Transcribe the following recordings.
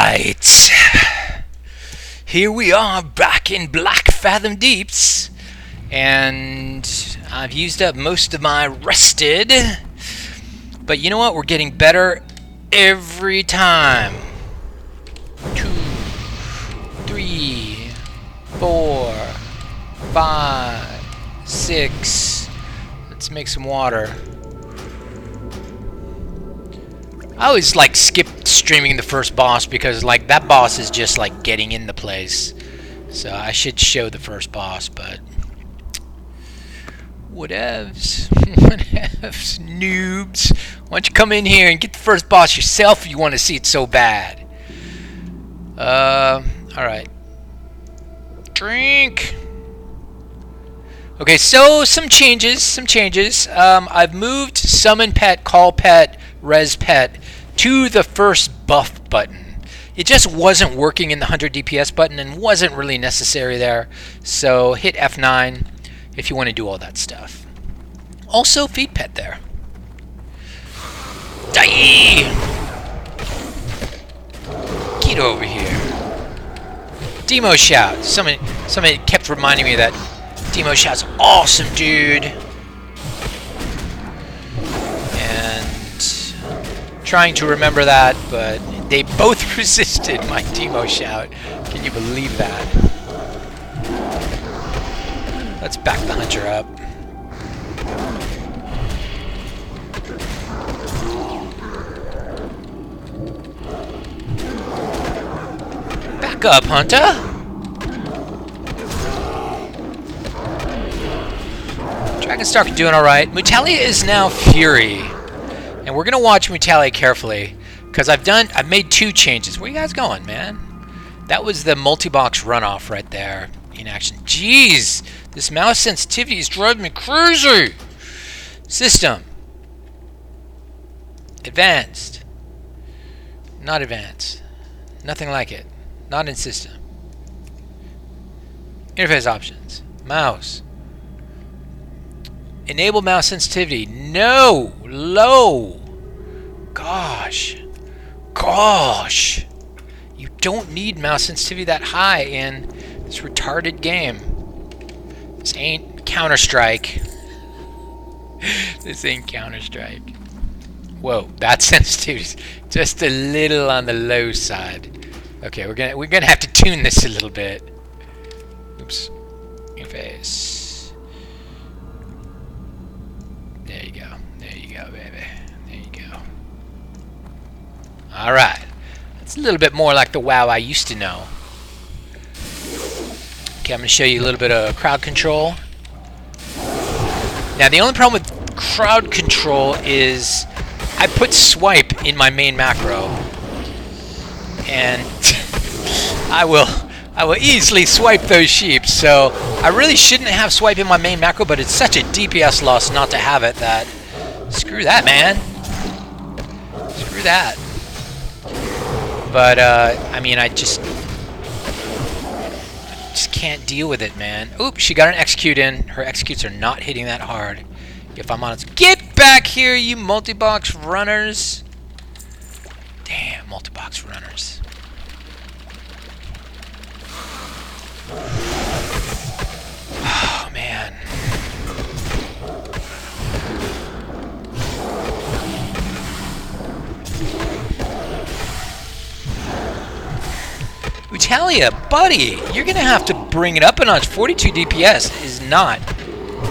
Alright, here we are back in Black Fathom Deeps, and I've used up most of my rested, but you know what, we're getting better every time. 2, 3, 4, 5, 6, let's make some water. I always like skip streaming the first boss because like that boss is just like getting in the place. So I should show the first boss, but whatevs. Whatevs, noobs. Why don't you come in here and get the first boss yourself if you want to see it so bad. Alright. Drink. Okay, so some changes. I've moved summon pet, call pet, res pet to the first buff button. It just wasn't working in the 100 DPS button and wasn't really necessary there. So hit F9 if you want to do all that stuff. Also feed pet there. Die! Get over here. Demo shout. Somebody kept reminding me that Demo shout's awesome, dude. Trying to remember that, but they both resisted my Demo shout. Can you believe that? Let's back the hunter up. Back up, hunter! Dragonstalker doing alright. Mutalia is now Fury. And we're gonna watch Mutalia carefully, because I've made 2 changes. Where you guys going, man? That was the multi-box runoff right there in action. Jeez, this mouse sensitivity is driving me crazy. System. Advanced. Not advanced. Nothing like it. Not in system. Interface options. Mouse. Enable mouse sensitivity. No! Low! Gosh. You don't need mouse sensitivity that high in this retarded game. This ain't Counter-Strike. This ain't Counter-Strike. Whoa, that sensitivity's just a little on the low side. Okay, we're gonna have to tune this a little bit. Oops. Interface. There you go, baby. There you go. Alright. That's a little bit more like the WoW I used to know. Okay, I'm going to show you a little bit of crowd control. Now, the only problem with crowd control is I put swipe in my main macro. And I will easily swipe those sheep, so I really shouldn't have swipe in my main macro, but it's such a DPS loss not to have it that screw that, man. Screw that. But I mean, I just can't deal with it, man. Oops, she got an execute in. Her executes are not hitting that hard. If I'm honest, get back here, you multi-box runners. Damn, multi-box runners. Oh, man. Mutalia, buddy, you're gonna have to bring it up a notch. 42 DPS is not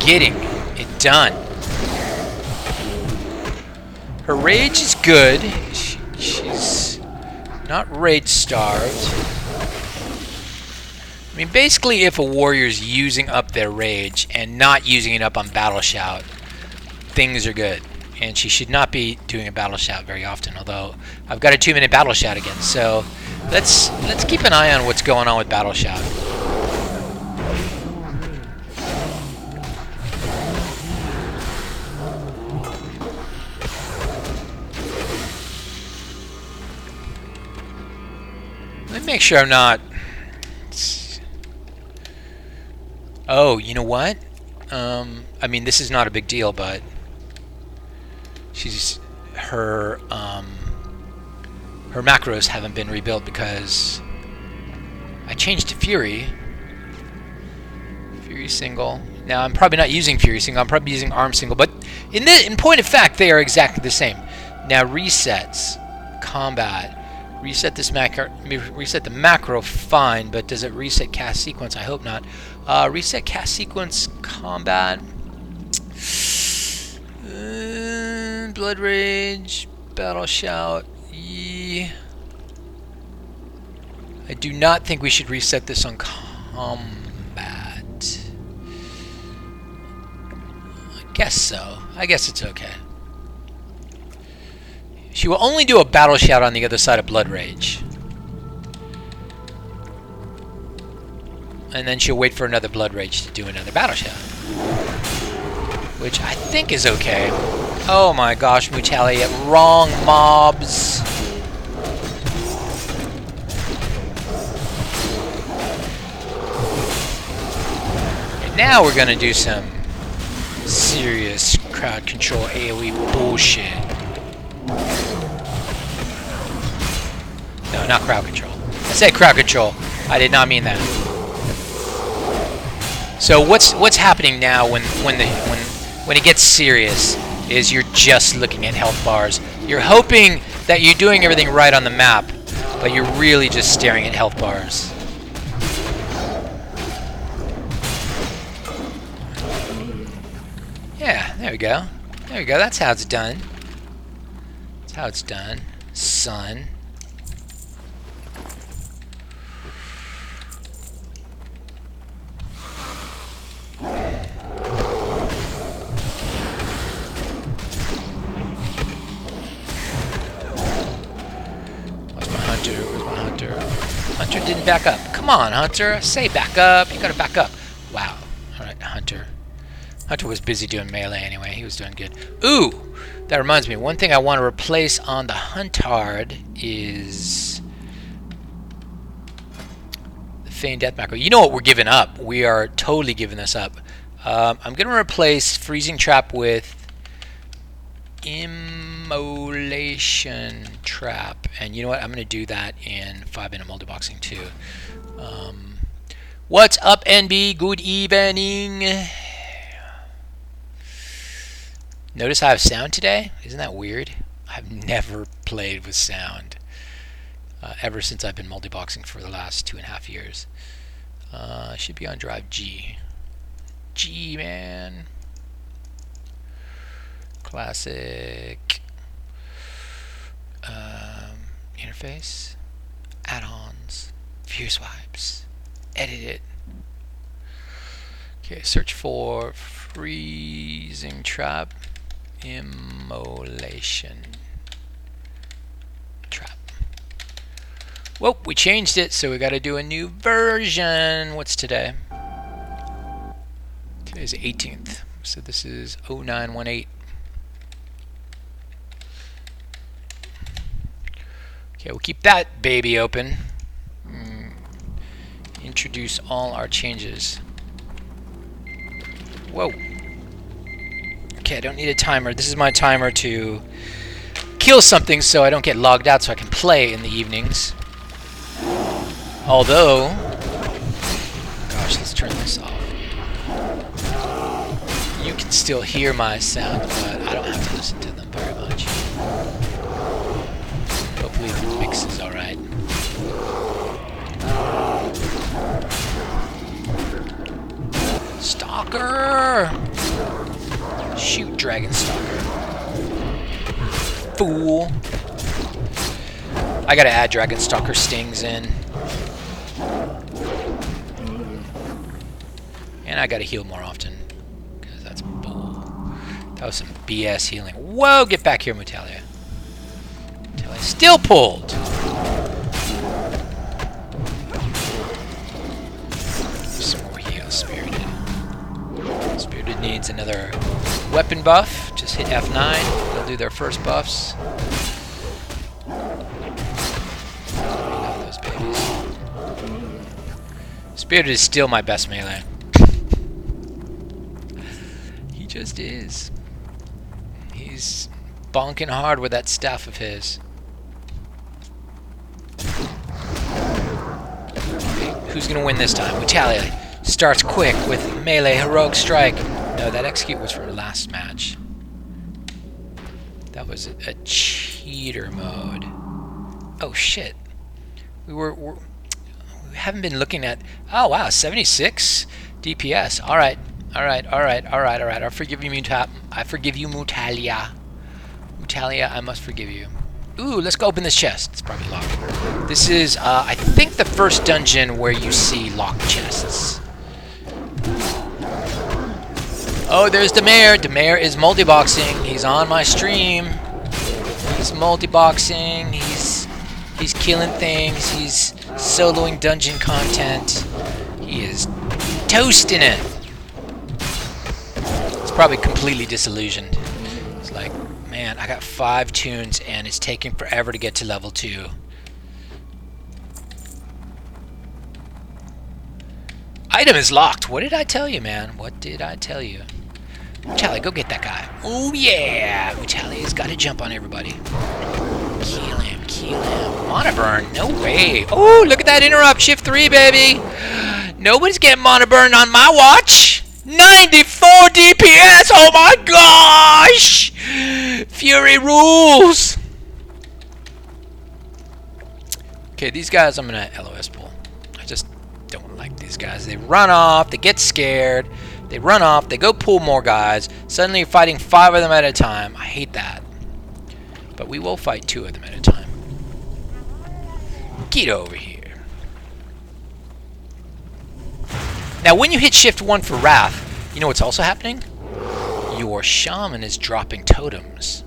getting it done. Her rage is good. She's not rage starved. I mean, basically, if a warrior's using up their rage and not using it up on Battle Shout, things are good. And she should not be doing a Battle Shout very often, although I've got a 2-minute Battle Shout again. So let's keep an eye on what's going on with Battle Shout. Let me make sure I'm not... Oh, you know what? I mean, this is not a big deal, but she's her her macros haven't been rebuilt because I changed to Fury. Fury single. Now I'm probably not using Fury single. I'm probably using Arm single. But in point of fact, they are exactly the same. Now resets, combat. Reset this macro. Reset the macro. Fine, but does it reset cast sequence? I hope not. Reset cast sequence. Combat. Blood Rage. Battle Shout. I do not think we should reset this on combat. I guess so. I guess it's okay. She will only do a Battle Shout on the other side of Blood Rage. And then she'll wait for another Blood Rage to do another Battle Shout. Which I think is okay. Oh my gosh, Mutalia. Wrong mobs. And now we're gonna do some serious crowd control AoE bullshit. No, not crowd control. I said crowd control. I did not mean that. So what's happening now when it gets serious is you're just looking at health bars. You're hoping that you're doing everything right on the map, but you're really just staring at health bars. Yeah, there we go. There we go. That's how it's done. That's how it's done, son. Hunter didn't back up. Come on, Hunter. Say back up. You gotta back up. Wow. Alright, Hunter. Hunter was busy doing melee anyway. He was doing good. Ooh! That reminds me. One thing I want to replace on the Huntard is the Feign Death Macro. You know what we're giving up. We are totally giving this up. I'm going to replace Freezing Trap with Immolation Trap, and you know what, I'm gonna do that in 5-minute multiboxing too. What's up, NB? Good evening. Notice I have sound today? Isn't that weird? I've never played with sound ever since I've been multiboxing for the last 2.5 years. Should be on drive G. G, man. Classic. Interface, add-ons, view swipes, edit it. Okay, search for Freezing Trap, Immolation Trap. Well, we changed it, so we got to do a new version. What's today? Today's the 18th, so this is 0918. Okay, we'll keep that baby open. Introduce all our changes. Whoa. Okay, I don't need a timer. This is my timer to kill something so I don't get logged out so I can play in the evenings. Although, gosh, let's turn this off. You can still hear my sound, but I don't have to listen to them very much. Hopefully the mix is alright. Stalker! Shoot, Dragon Stalker. Fool. I gotta add Dragon Stalker stings in. And I gotta heal more often. Because that's bull. That was some BS healing. Whoa, get back here, Mutalia. Mutalia still pulled! Some more heal, Spirited. Spirited needs another weapon buff. Just hit F9. They'll do their first buffs. Those babies. Spirited is still my best melee. He just is. He's bonking hard with that staff of his. Okay, who's gonna win this time? Italia starts quick with melee heroic strike. No, that execute was from last match. That was a cheater mode. Oh shit. We haven't been looking at. Oh wow, 76 DPS. All right. I forgive you, Mutalia. Mutalia, I must forgive you. Ooh, let's go open this chest. It's probably locked. This is, I think, the first dungeon where you see locked chests. Oh, there's Demare. Demare is multiboxing. He's on my stream. He's multiboxing. He's killing things. He's soloing dungeon content. He is toasting it. He's probably completely disillusioned. It's like, man, I got 5 tunes and it's taking forever to get to level 2. Item is locked. What did I tell you, man? What did I tell you? Charlie, go get that guy. Oh yeah! Charlie's got to jump on everybody. Kill him, kill him. Mana burn? No way. Oh, look at that interrupt. Shift 3, baby. Nobody's getting mana burn on my watch. 94 DPS. Oh my gosh! Fury rules. Okay, these guys I'm gonna LOS pull. I just don't like these guys. They run off. They get scared. They run off, they go pull more guys. Suddenly you're fighting 5 of them at a time. I hate that. But we will fight 2 of them at a time. Get over here. Now when you hit shift 1 for Wrath, you know what's also happening? Your shaman is dropping totems.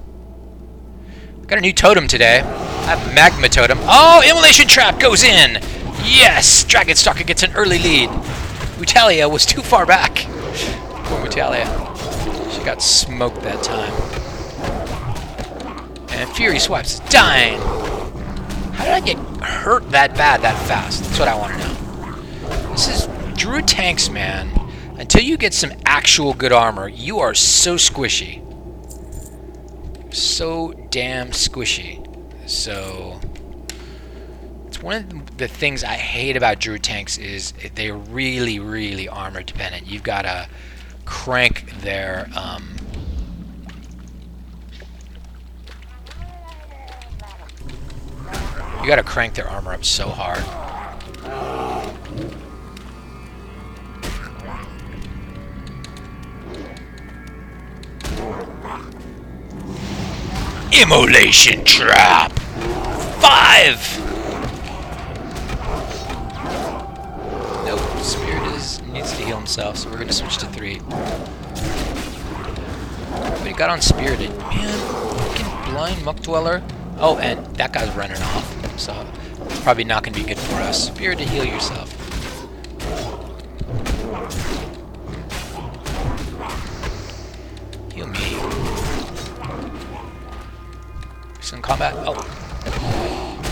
Got a new totem today. I have Magma Totem. Oh, Immolation Trap goes in! Yes! Dragon Stalker gets an early lead. Mutalia was too far back. Poor Mutalia. She got smoked that time. And Fury Swipes is dying. How did I get hurt that bad that fast? That's what I want to know. This is Druid tanks, man. Until you get some actual good armor, you are so squishy. So damn squishy. So it's one of the things I hate about Druid tanks is they're really, really armor dependent. You've got to crank their armor up so hard. Immolation Trap 5. Nope, Spirit needs to heal himself, so we're gonna switch to 3. But he got on Spirited. Man, fucking blind Muck Dweller. Oh, and that guy's running off, so it's probably not gonna be good for us. Spirit to heal yourself. Heal me. Some combat. Oh.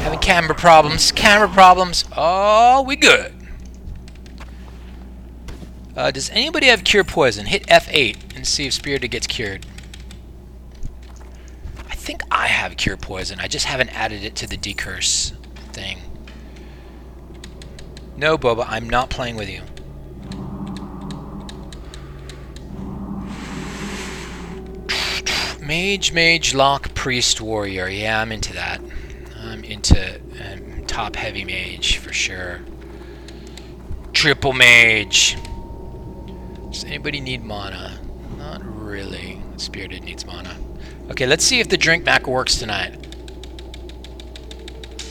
Having camera problems. Camera problems. Oh, we good. Does anybody have Cure Poison? Hit F8 and see if Spirited gets cured. I think I have Cure Poison. I just haven't added it to the decurse thing. No, Boba, I'm not playing with you. Mage, Lock, Priest, Warrior. Yeah, I'm into that. I'm into top heavy mage for sure. Triple Mage. Does anybody need mana? Not really. Spirited needs mana. Okay, let's see if the drink macro works tonight.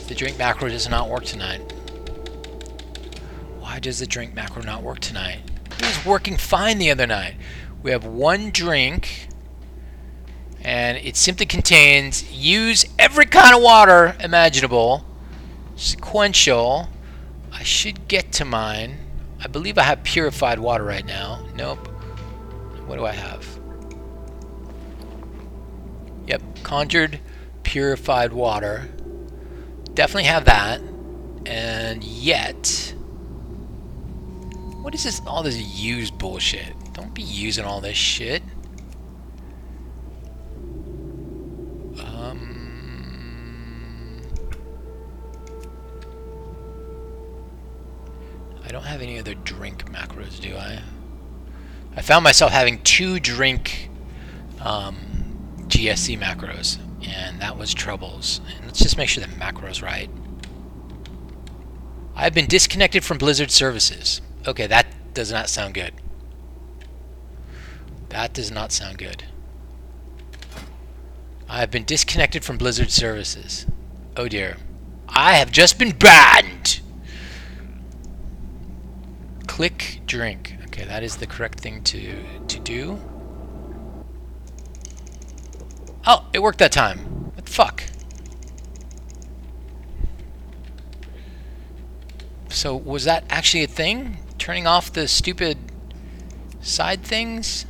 The drink macro does not work tonight. Why does the drink macro not work tonight? It was working fine the other night. We have 1 drink, and it simply contains use every kind of water imaginable. Sequential. I should get to mine. I believe I have purified water right now. Nope. What do I have? Yep, conjured purified water. Definitely have that. And yet, what is this? All this use bullshit. Don't be using all this shit. don't have any other drink macros, do I? I found myself having 2 drink GSC macros, and that was troubles. And let's just make sure the macro's right. I've been disconnected from Blizzard services. Okay, that does not sound good. That does not sound good. I have been disconnected from Blizzard services. Oh dear. I have just been banned! Click drink. Okay, that is the correct thing to do. Oh, it worked that time. What the fuck? So was that actually a thing? Turning off the stupid side things?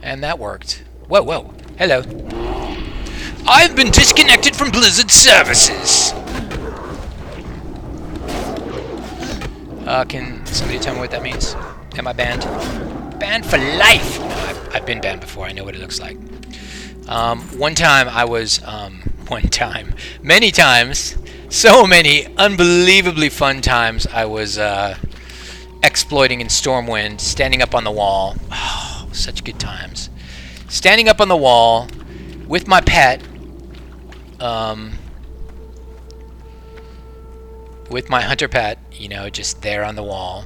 And that worked. Whoa, whoa. Hello. I've been disconnected from Blizzard services. Can somebody tell me what that means? Am I banned? Banned for life! No, I've been banned before. I know what it looks like. One time I was... many times, so many unbelievably fun times I was exploiting in Stormwind, standing up on the wall. Oh, such good times. Standing up on the wall with my pet, with my hunter pet, you know, just there on the wall.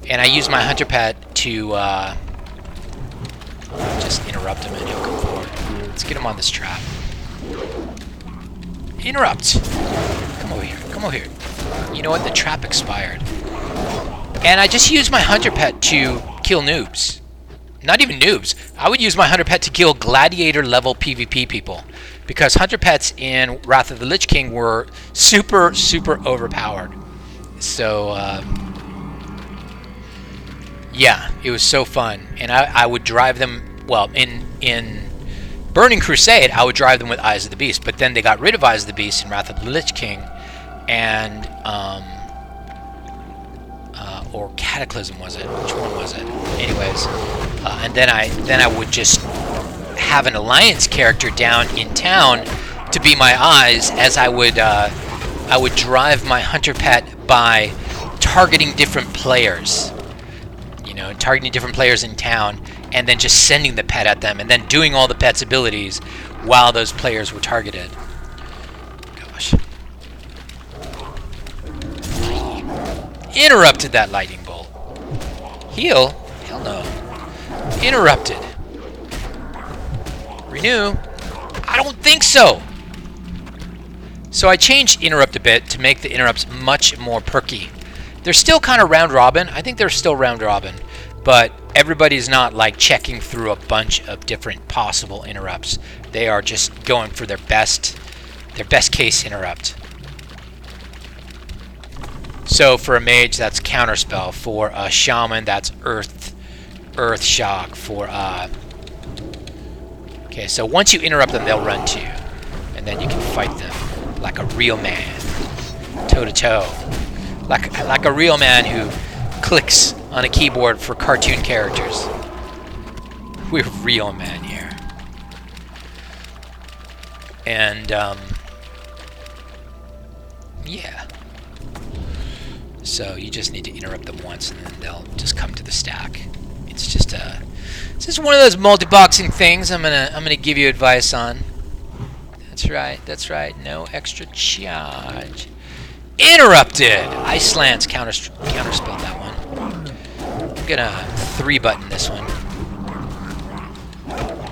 And I use my hunter pet to just interrupt him and he'll come forward. Let's get him on this trap. Interrupt! Come over here, come over here. You know what? The trap expired. And I just used my hunter pet to kill noobs. Not even noobs. I would use my hunter pet to kill gladiator level PvP people. Because hunter pets in Wrath of the Lich King were super, super overpowered. So, yeah, it was so fun. And I would drive them, well, in Burning Crusade, I would drive them with Eyes of the Beast. But then they got rid of Eyes of the Beast in Wrath of the Lich King. And, or Cataclysm was it? Which one was it? Anyways, and then I would just have an alliance character down in town to be my eyes, as I would drive my hunter pet by targeting different players, you know, targeting different players in town, and then just sending the pet at them, and then doing all the pet's abilities while those players were targeted. Gosh. Interrupted that lightning bolt. Heal? Hell no. Interrupted. Renew? I don't think so. So I changed interrupt a bit to make the interrupts much more perky. They're still kind of round robin. I think they're still round robin, but everybody's not like checking through a bunch of different possible interrupts. They are just going for their best case interrupt. So for a mage, that's counterspell. For a shaman, that's earth shock. For okay, so once you interrupt them, they'll run to you, and then you can fight them like a real man, toe to toe, like a real man who clicks on a keyboard for cartoon characters. We're real men here, and yeah. So you just need to interrupt them once, and then they'll just come to the stack. It's just one of those multiboxing things I'm gonna give you advice on. That's right. That's right. No extra charge. Interrupted. Ice Lance counterspelled that one. I'm gonna 3-button this one.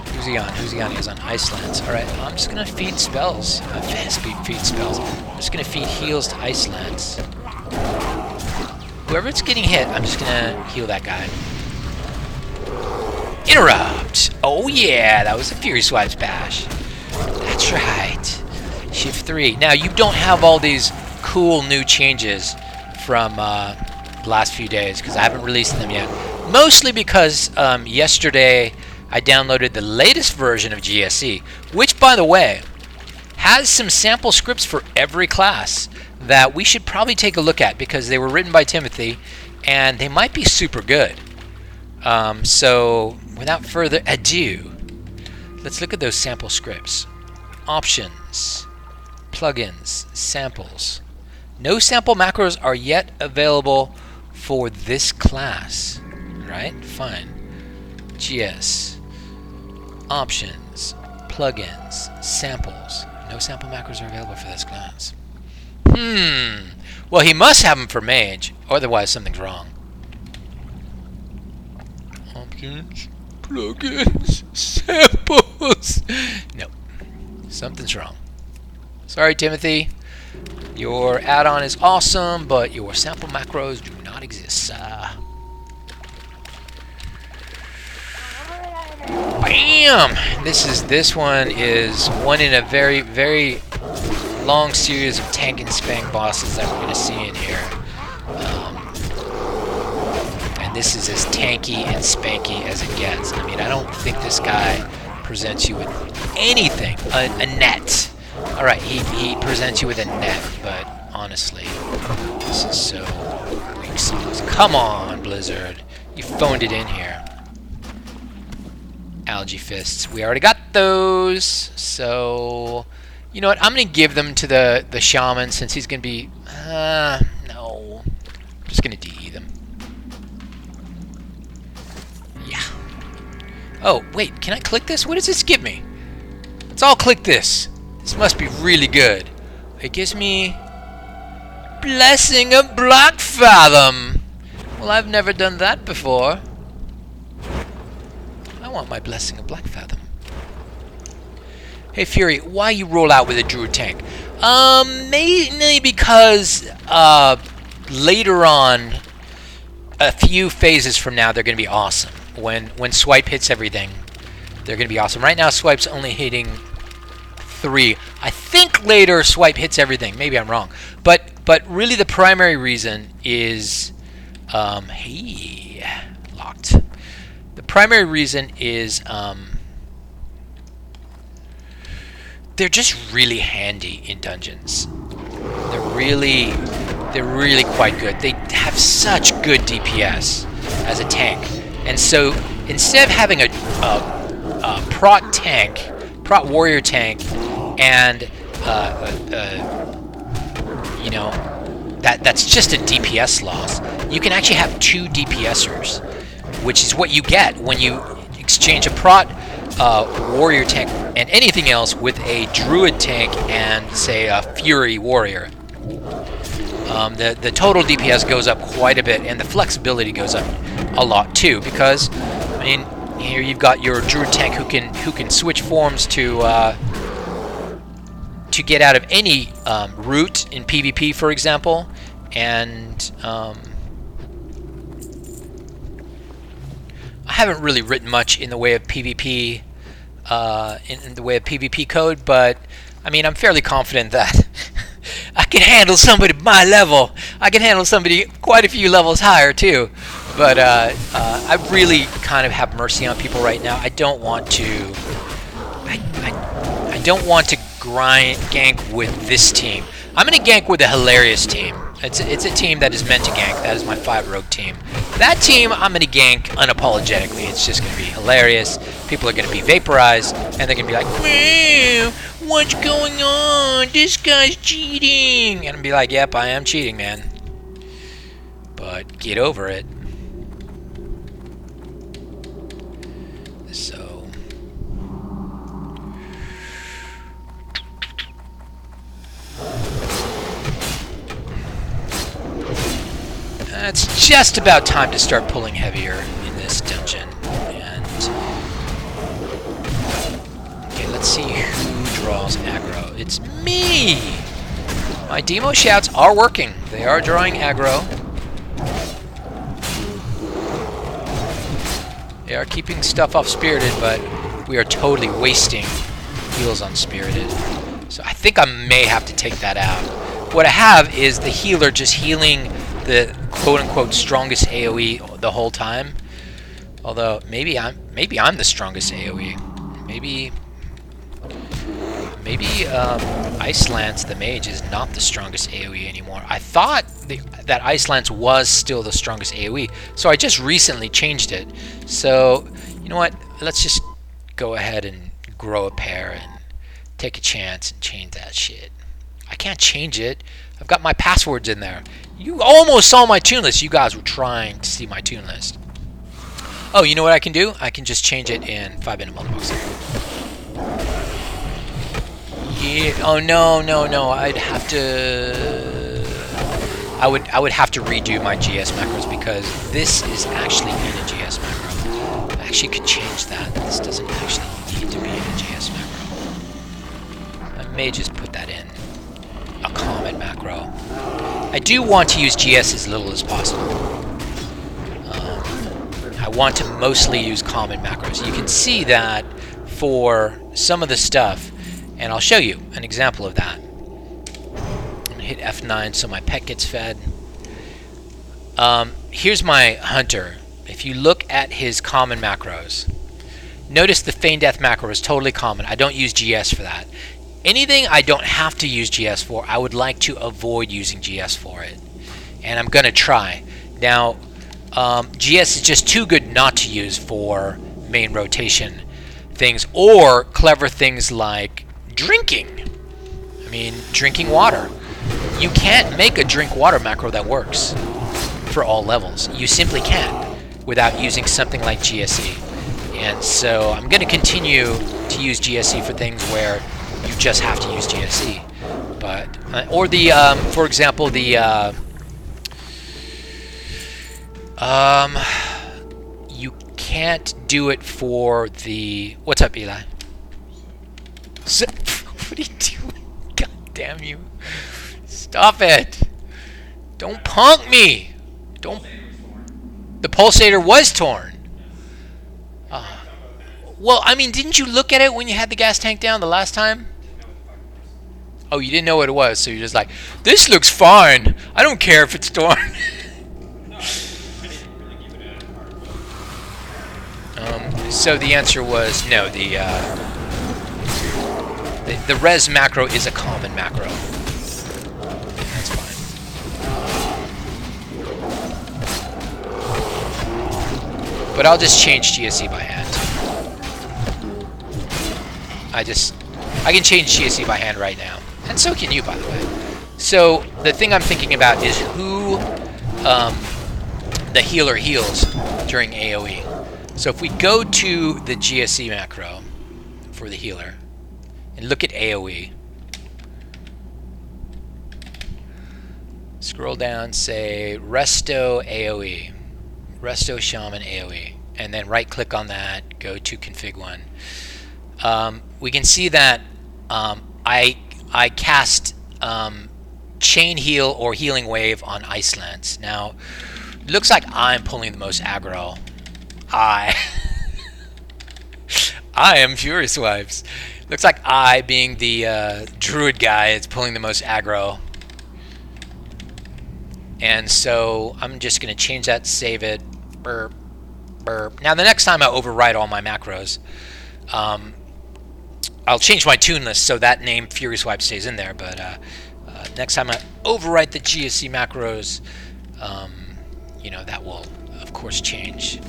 Who's he on? Who's he on? He's on Ice Lance. All right. I'm just gonna feed spells. Fast feed spells. I'm just gonna feed heals to Ice Lance. Whoever's getting hit, I'm just gonna heal that guy. Interrupt! Oh yeah, that was a Fury Swipes bash. That's right. Shift 3. Now, you don't have all these cool new changes from the last few days, because I haven't released them yet. Mostly because yesterday I downloaded the latest version of GSC, which, by the way, has some sample scripts for every class that we should probably take a look at, because they were written by Timothy, and they might be super good. So without further ado, let's look at those sample scripts. Options, plugins, samples. No sample macros are yet available for this class. Right? Fine. GS. Options, plugins, samples. No sample macros are available for this class. Well, he must have them for mage, otherwise something's wrong. Options, plugins, samples. No, something's wrong. Sorry, Timothy. Your add-on is awesome, but your sample macros do not exist. Bam! This one is one in a very, very long series of tank and spank bosses that we're going to see in here. And this is as tanky and spanky as it gets. I mean, I don't think this guy presents you with anything. A net. Alright, he presents you with a net, but honestly, this is so weak sauce. Come on, Blizzard. You phoned it in here. Algae fists. We already got those, so you know what? I'm gonna give them to the shaman since he's gonna be. No, I'm just gonna DE them. Yeah. Oh wait, can I click this? What does this give me? Let's all click this. This must be really good. It gives me Blessing of Black Fathom. Well, I've never done that before. I want my Blessing of Black Fathom. Hey Fury, why you roll out with a druid tank? Mainly because later on, a few phases from now, they're going to be awesome. When swipe hits everything, they're going to be awesome. Right now, swipe's only hitting 3. I think later swipe hits everything. Maybe I'm wrong, but really the primary reason is hey, locked. The primary reason is they're just really handy in dungeons. They're really quite good. They have such good DPS as a tank, and so instead of having a prot warrior tank, and you know, that's just a DPS loss, you can actually have 2 DPSers, which is what you get when you exchange a prot warrior tank and anything else with a druid tank and, say, a fury warrior. The total DPS goes up quite a bit, and the flexibility goes up a lot too, because I mean, here you've got your druid tank who can switch forms to get out of any route in PvP, for example, and I haven't really written much in the way of PvP, in the way of PvP code, but I mean, I'm fairly confident that I can handle somebody my level. I can handle somebody quite a few levels higher too. But I really kind of have mercy on people right now. I don't want to. I don't want to gank with this team. I'm gonna gank with a hilarious team. It's a team that is meant to gank. That is my 5 rogue team. That team I'm gonna gank unapologetically. It's just gonna be hilarious. People are gonna be vaporized, and they're gonna be like, "Wow, what's going on? This guy's cheating!" And I'm be like, "Yep, I am cheating, man. But get over it." So. It's just about time to start pulling heavier in this dungeon. And okay, let's see who draws aggro. It's me! My demo shouts are working. They are drawing aggro. They are keeping stuff off Spirited, but we are totally wasting heals on Spirited. So I think I may have to take that out. What I have is the healer just healing the quote-unquote strongest AoE the whole time. Although maybe I'm the strongest AoE. Maybe Ice Lance the mage is not the strongest AoE anymore. I thought that Ice Lance was still the strongest AoE. So I just recently changed it. So you know what? Let's just go ahead and grow a pair and take a chance and change that shit. I can't change it. I've got my passwords in there. You almost saw my tune list. You guys were trying to see my tune list. Oh, you know what I can do? I can just change it in 5-minute multiboxing. Yeah. Oh no. I'd have to. I would have to redo my GS macros because this is actually in a GS macro. I actually could change that. This doesn't actually need to be in a GS macro. I may just put that in a common macro. I do want to use GS as little as possible. I want to mostly use common macros. You can see that for some of the stuff, and I'll show you an example of that. I'm going to hit F9 so my pet gets fed. Here's my hunter. If you look at his common macros, notice the feign death macro is totally common. I don't use GS for that. Anything I don't have to use GS for, I would like to avoid using GS for it. And I'm going to try. Now, GS is just too good not to use for main rotation things or clever things like drinking. I mean, drinking water. You can't make a drink water macro that works for all levels. You simply can't without using something like GSE. And so I'm going to continue to use GSE for things where you just have to use GSE. But or the for example, the you can't do it for the... What's up, Eli? What are you doing? God damn you. Stop it. Don't punk me. Don't... The pulsator was torn. Well, I mean, didn't you look at it when you had the gas tank down the last time? Oh, you didn't know what it was, so you're just like, this looks fine. I don't care if it's torn. So the answer was no. The res macro is a common macro. That's fine. But I'll just change GSE by hand. I can change GSE by hand right now, and so can you, by the way. So the thing I'm thinking about is who the healer heals during AoE. So if we go to the GSE macro for the healer and look at AoE, scroll down, say Resto AoE, Resto Shaman AoE, and then right click on that, go to config 1. We can see that I cast Chain Heal or Healing Wave on Ice Lance. Now, it looks like I'm pulling the most aggro. I am Furious Wipes. Looks like I, being the druid guy, is pulling the most aggro. And so I'm just going to change that, save it. Burp, burp. Now the next time I overwrite all my macros, I'll change my tune list so that name Furious Wipe stays in there. But next time I overwrite the GSC macros, you know, that will of course change.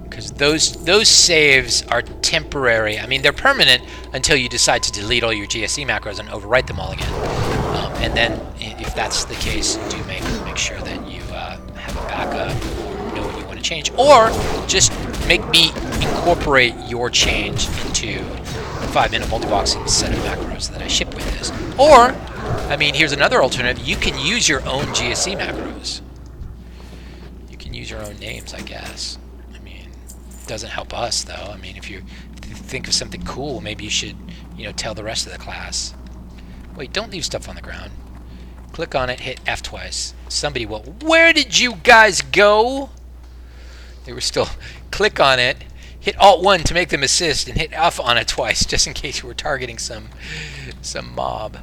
Because those saves are temporary. I mean, they're permanent until you decide to delete all your GSE macros and overwrite them all again. And then, if that's the case, do make sure that you have a backup or know what you want to change, or just make me incorporate your change into a 5-minute multiboxing set of macros that I ship with this. Or, I mean, here's another alternative: you can use your own GSE macros. You can use your own names, I guess. Doesn't help us though. I mean, if you think of something cool, maybe you should, you know, tell the rest of the class. Wait, don't leave stuff on the ground. Click on it, hit F twice. Somebody will. Where did you guys go? They were still. Click on it, hit Alt 1 to make them assist, and hit F on it twice, just in case you were targeting some mob.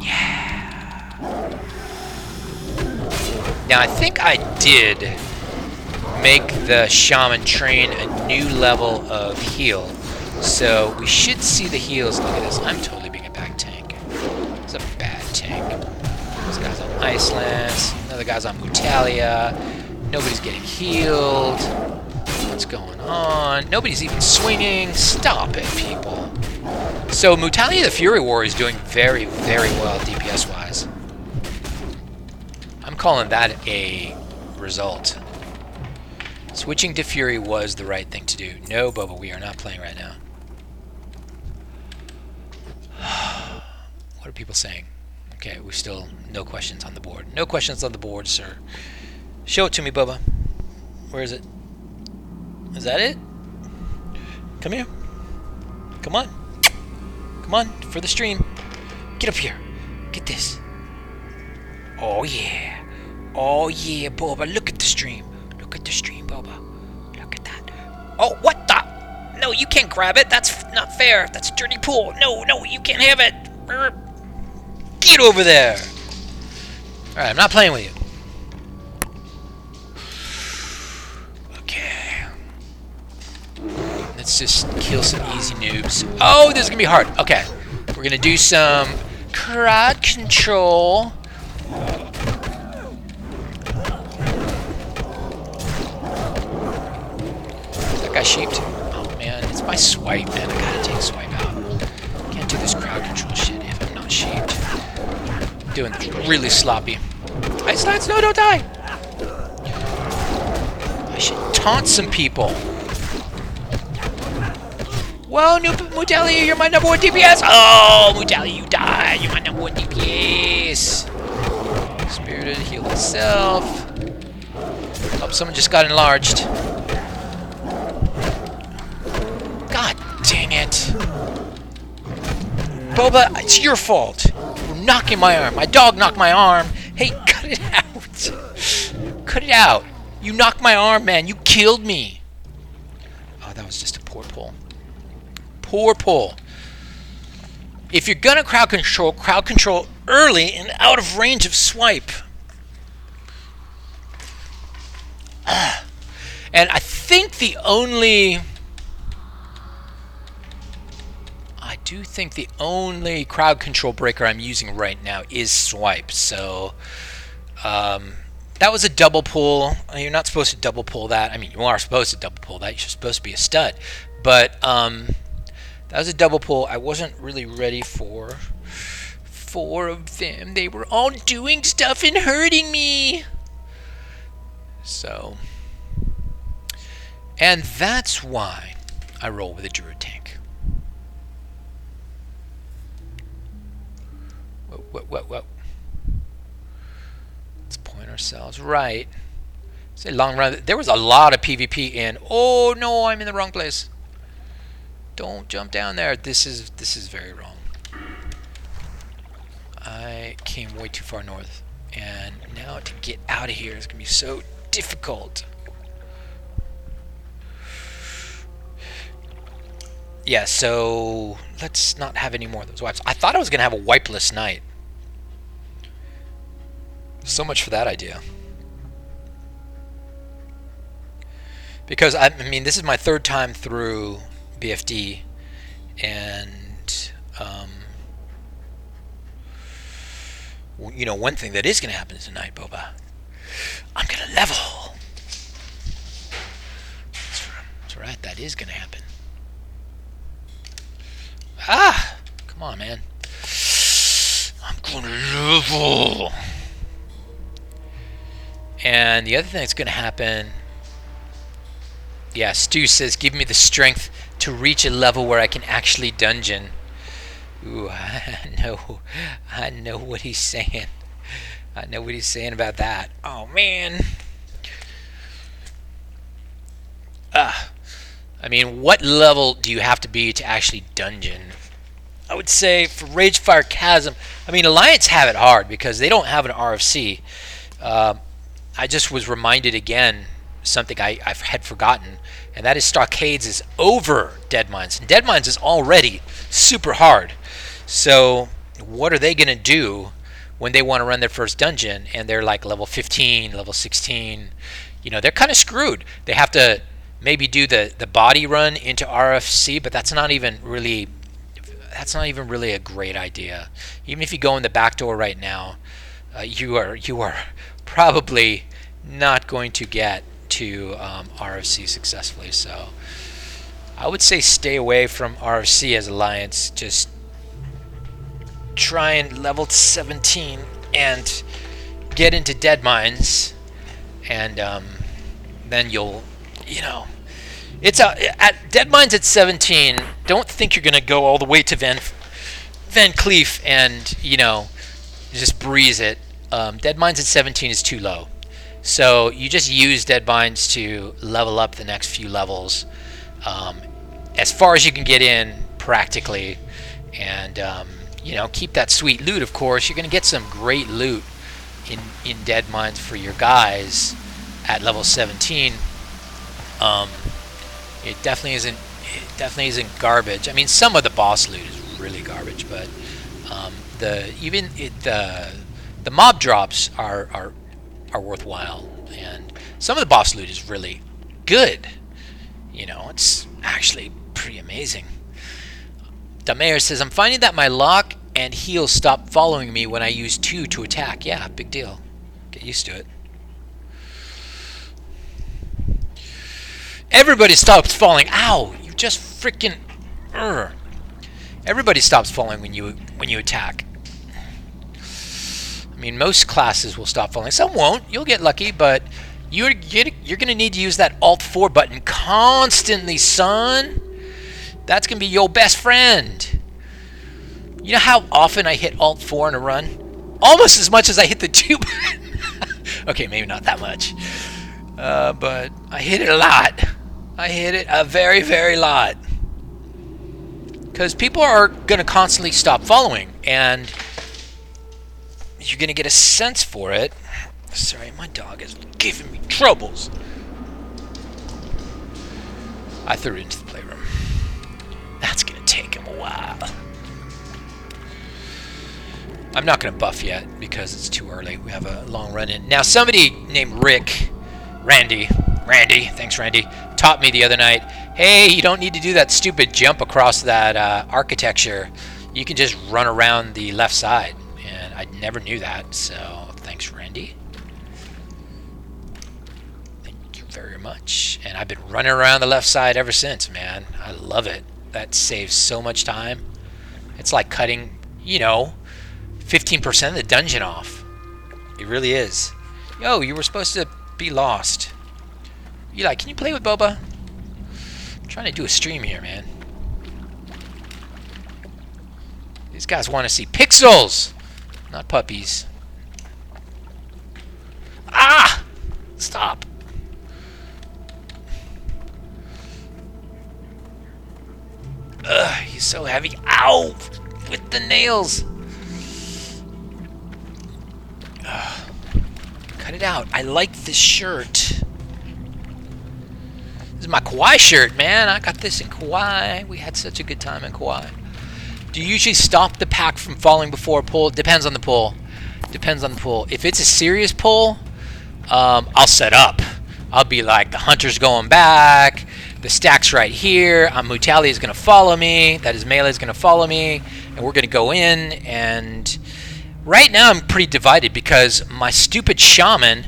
Yeah. Now I think I did make the Shaman train a new level of heal. So we should see the heals. Look at this. I'm totally being a back tank. Because a bad tank. This guy's on Iceland. Another guy's on Mutalia. Nobody's getting healed. What's going on? Nobody's even swinging. Stop it, people. So Mutalia the Fury Warrior is doing very, very well DPS-wise. I'm calling that a result. Switching to Fury was the right thing to do. No, Boba, we are not playing right now. What are people saying? Okay, we still no questions on the board. No questions on the board, sir. Show it to me, Boba. Where is it? Is that it? Come here. Come on. Come on, for the stream. Get up here. Get this. Oh, yeah. Oh, yeah, Boba. Look at the stream. Look at the stream, Boba. Look at that. Oh, what the? No, you can't grab it. That's not fair. That's a dirty pool. No, no, you can't have it. Get over there. Alright, I'm not playing with you. Okay. Let's just kill some easy noobs. Oh, this is going to be hard. Okay. We're going to do some crowd control. That guy sheeped. Oh, man. It's my swipe, man. I got to take swipe out. Can't do this crowd control shit if I'm not sheeped. Doing really sloppy. Ice Lance, no, don't die! I should taunt some people. Whoa, Mutalia, you're my #1 DPS! Oh, Mutalia, you die! You're my #1 DPS! Spirited, heal himself. Oh, someone just got enlarged. God dang it. Boba, it's your fault. You're knocking my arm. My dog knocked my arm. Hey, cut it out. Cut it out. You knocked my arm, man. You killed me. Oh, that was just a poor pull. Poor pull. If you're gonna crowd control early and out of range of swipe. And I think the only... I do think the only crowd control breaker I'm using right now is swipe. So that was a double pull. You're not supposed to double pull that. I mean, you are supposed to double pull that. You're supposed to be a stud. But that was a double pull. I wasn't really ready for 4 of them. They were all doing stuff and hurting me. So, and that's why I roll with a Druid tank. Whoa. Let's point ourselves right. Say long run. There was a lot of PvP in. Oh no, I'm in the wrong place. Don't jump down there. This is very wrong. I came way too far north, and now to get out of here is gonna be so difficult. Yeah, so let's not have any more of those wipes. I thought I was gonna have a wipeless night. So much for that idea. Because I mean, this is my 3rd time through BFD, and you know, one thing that is going to happen tonight, Boba, I'm going to level. That's right, that is going to happen. Ah, come on, man. I'm going to level. And the other thing that's going to happen, yeah, Stu says, give me the strength to reach a level where I can actually dungeon. Ooh, I know what he's saying. I know what he's saying about that. Oh, man. I mean, what level do you have to be to actually dungeon? I would say for Ragefire Chasm, I mean, Alliance have it hard because they don't have an RFC. I just was reminded again something I had forgotten, and that is Stockades is over Deadmines, and Deadmines is already super hard. So what are they going to do when they want to run their first dungeon and they're like level 15, level 16? You know, they're kind of screwed. They have to maybe do the body run into RFC, but that's not even really that's not even really a great idea. Even if you go in the back door right now, you are probably not going to get to RFC successfully. So I would say stay away from RFC as Alliance. Just try and level 17 and get into Dead Mines, and then you'll, it's at Dead Mines at 17. Don't think you're gonna go all the way to Van Cleef and just breeze it. Dead Mines at 17 is too low, so you just use Dead Mines to level up the next few levels as far as you can get in practically, and keep that sweet loot. Of course, you're gonna get some great loot in Dead Mines for your guys at level 17. It definitely isn't garbage. I mean, some of the boss loot is really garbage, but the mob drops are worthwhile, and some of the boss loot is really good. It's actually pretty amazing. Damayer says, I'm finding that my lock and heal stop following me when I use 2 to attack. Yeah, big deal. Get used to it. Everybody stops falling. Ow! You just freaking... Everybody stops falling when you attack. I mean, most classes will stop falling. Some won't. You'll get lucky, but you're going to need to use that Alt-4 button constantly, son. That's going to be your best friend. You know how often I hit Alt-4 in a run? Almost as much as I hit the 2 button. Okay, maybe not that much. But I hit it a lot. I hit it a very, very lot. Because people are going to constantly stop following, and you're going to get a sense for it. Sorry, my dog is giving me troubles. I threw it into the playroom. That's going to take him a while. I'm not going to buff yet because it's too early. We have a long run in. Now, somebody named Randy, thanks Randy, taught me the other night, hey, you don't need to do that stupid jump across that architecture. You can just run around the left side. And I never knew that, so thanks, Randy. Thank you very much. And I've been running around the left side ever since, man. I love it. That saves so much time. It's like cutting, 15% of the dungeon off. It really is. Yo, you were supposed to be lost. Eli, can you play with Boba? I'm trying to do a stream here, man. These guys want to see pixels, not puppies. Ah! Stop. Ugh, he's so heavy. Ow! With the nails. Ugh. Cut it out. I like this shirt. This is my Kauai shirt, man. I got this in Kauai. We had such a good time in Kauai. Do you usually stop the pack from falling before a pull? Depends on the pull. Depends on the pull. If it's a serious pull, I'll set up. I'll be like, the hunter's going back. The stack's right here. Mutali is going to follow me. That is, melee is going to follow me. And we're going to go in. And right now I'm pretty divided because my stupid shaman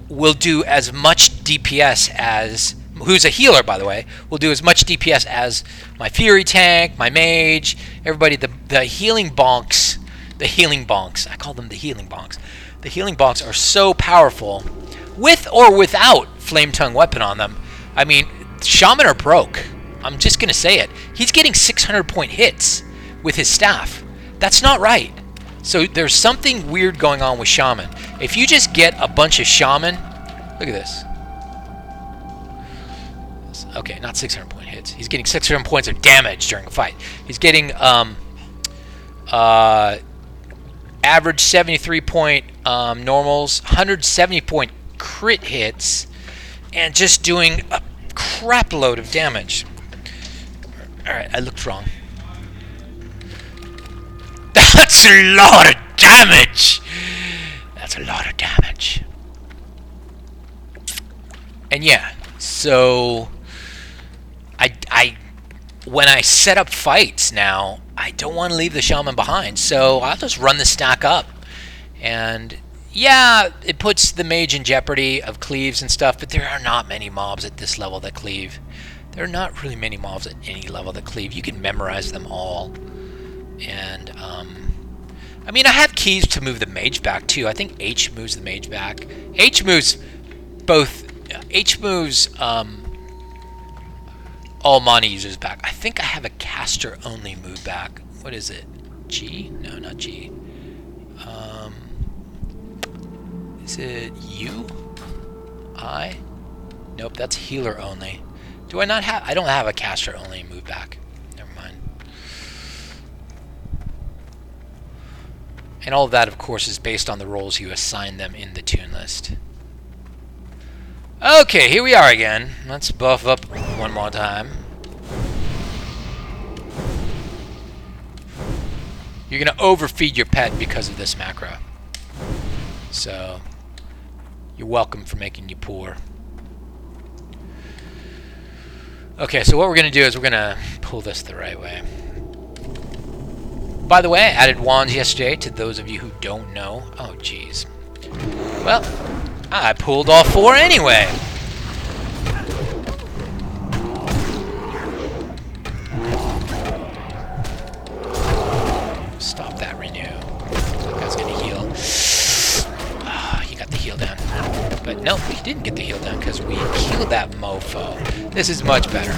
will do as much DPS as... who's a healer, by the way, will do as much DPS as my Fury tank, my mage, everybody. The healing bonks, I call them the healing bonks. The healing bonks are so powerful, with or without Flame Tongue weapon on them. I mean, Shaman are broke. I'm just going to say it. He's getting 600-point hits with his staff. That's not right. So there's something weird going on with Shaman. If you just get a bunch of Shaman, look at this. Okay, not 600-point hits. He's getting 600 points of damage during a fight. He's getting average 73-point normals, 170-point crit hits, and just doing a crap load of damage. Alright, I looked wrong. That's a lot of damage! That's a lot of damage. And yeah, so... when I set up fights now, I don't want to leave the shaman behind, so I'll just run the stack up. And yeah, it puts the mage in jeopardy of cleaves and stuff, but there are not many mobs at this level that cleave. There are not really many mobs at any level that cleave. You can memorize them all. And, I mean, I have keys to move the mage back, too. I think H moves the mage back. H moves both... H moves, all mana users back. I think I have a caster-only move back. What is it? G? No, not G. Is it U? I? Nope, that's healer only. Do I not have... I don't have a caster-only move back. Never mind. And all of that, of course, is based on the roles you assign them in the toon list. Okay, here we are again. Let's buff up one more time. You're going to overfeed your pet because of this macro. So, you're welcome for making you poor. Okay, so what we're going to do is we're going to pull this the right way. By the way, I added wands yesterday to those of you who don't know. Oh, jeez. Well, I pulled all 4 anyway. Stop that renew. That guy's going to heal. He got the heal down. But no, he didn't get the heal down because we killed that mofo. This is much better.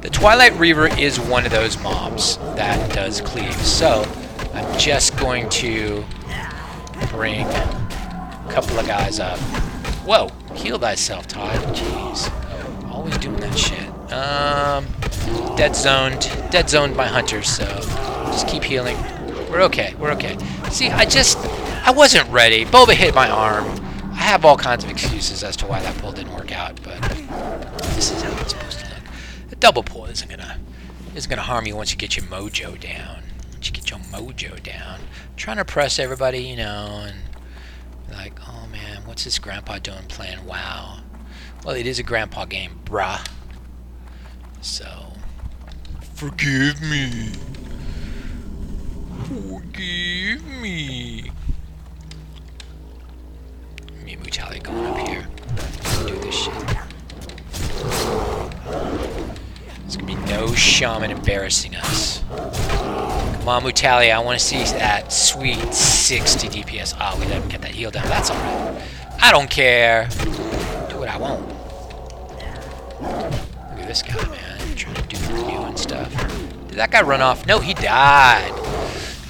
The Twilight Reaver is one of those mobs that does cleave. So I'm just going to bring a couple of guys up. Whoa, heal thyself, Todd. Jeez. Always doing that shit. Dead zoned by hunters, so just keep healing. We're okay, we're okay. See, I wasn't ready. Boba hit my arm. I have all kinds of excuses as to why that pull didn't work out, but this is how it's supposed to look. The double pull isn't gonna harm you once you get your mojo down. Once you get your mojo down. I'm trying to press everybody, you know, and like, oh man, what's this grandpa doing playing WoW? Well, it is a grandpa game, bruh. So, forgive me. Forgive me. Me and Mutali going up here. Do this shit. There's gonna be no shaman embarrassing us. Come on, Mutali, I want to see that sweet 60 DPS. Oh, we didn't get that heal down. That's alright. I don't care. Do what I want. Look at this guy, man. Trying to do the renew and stuff. Did that guy run off? No, he died.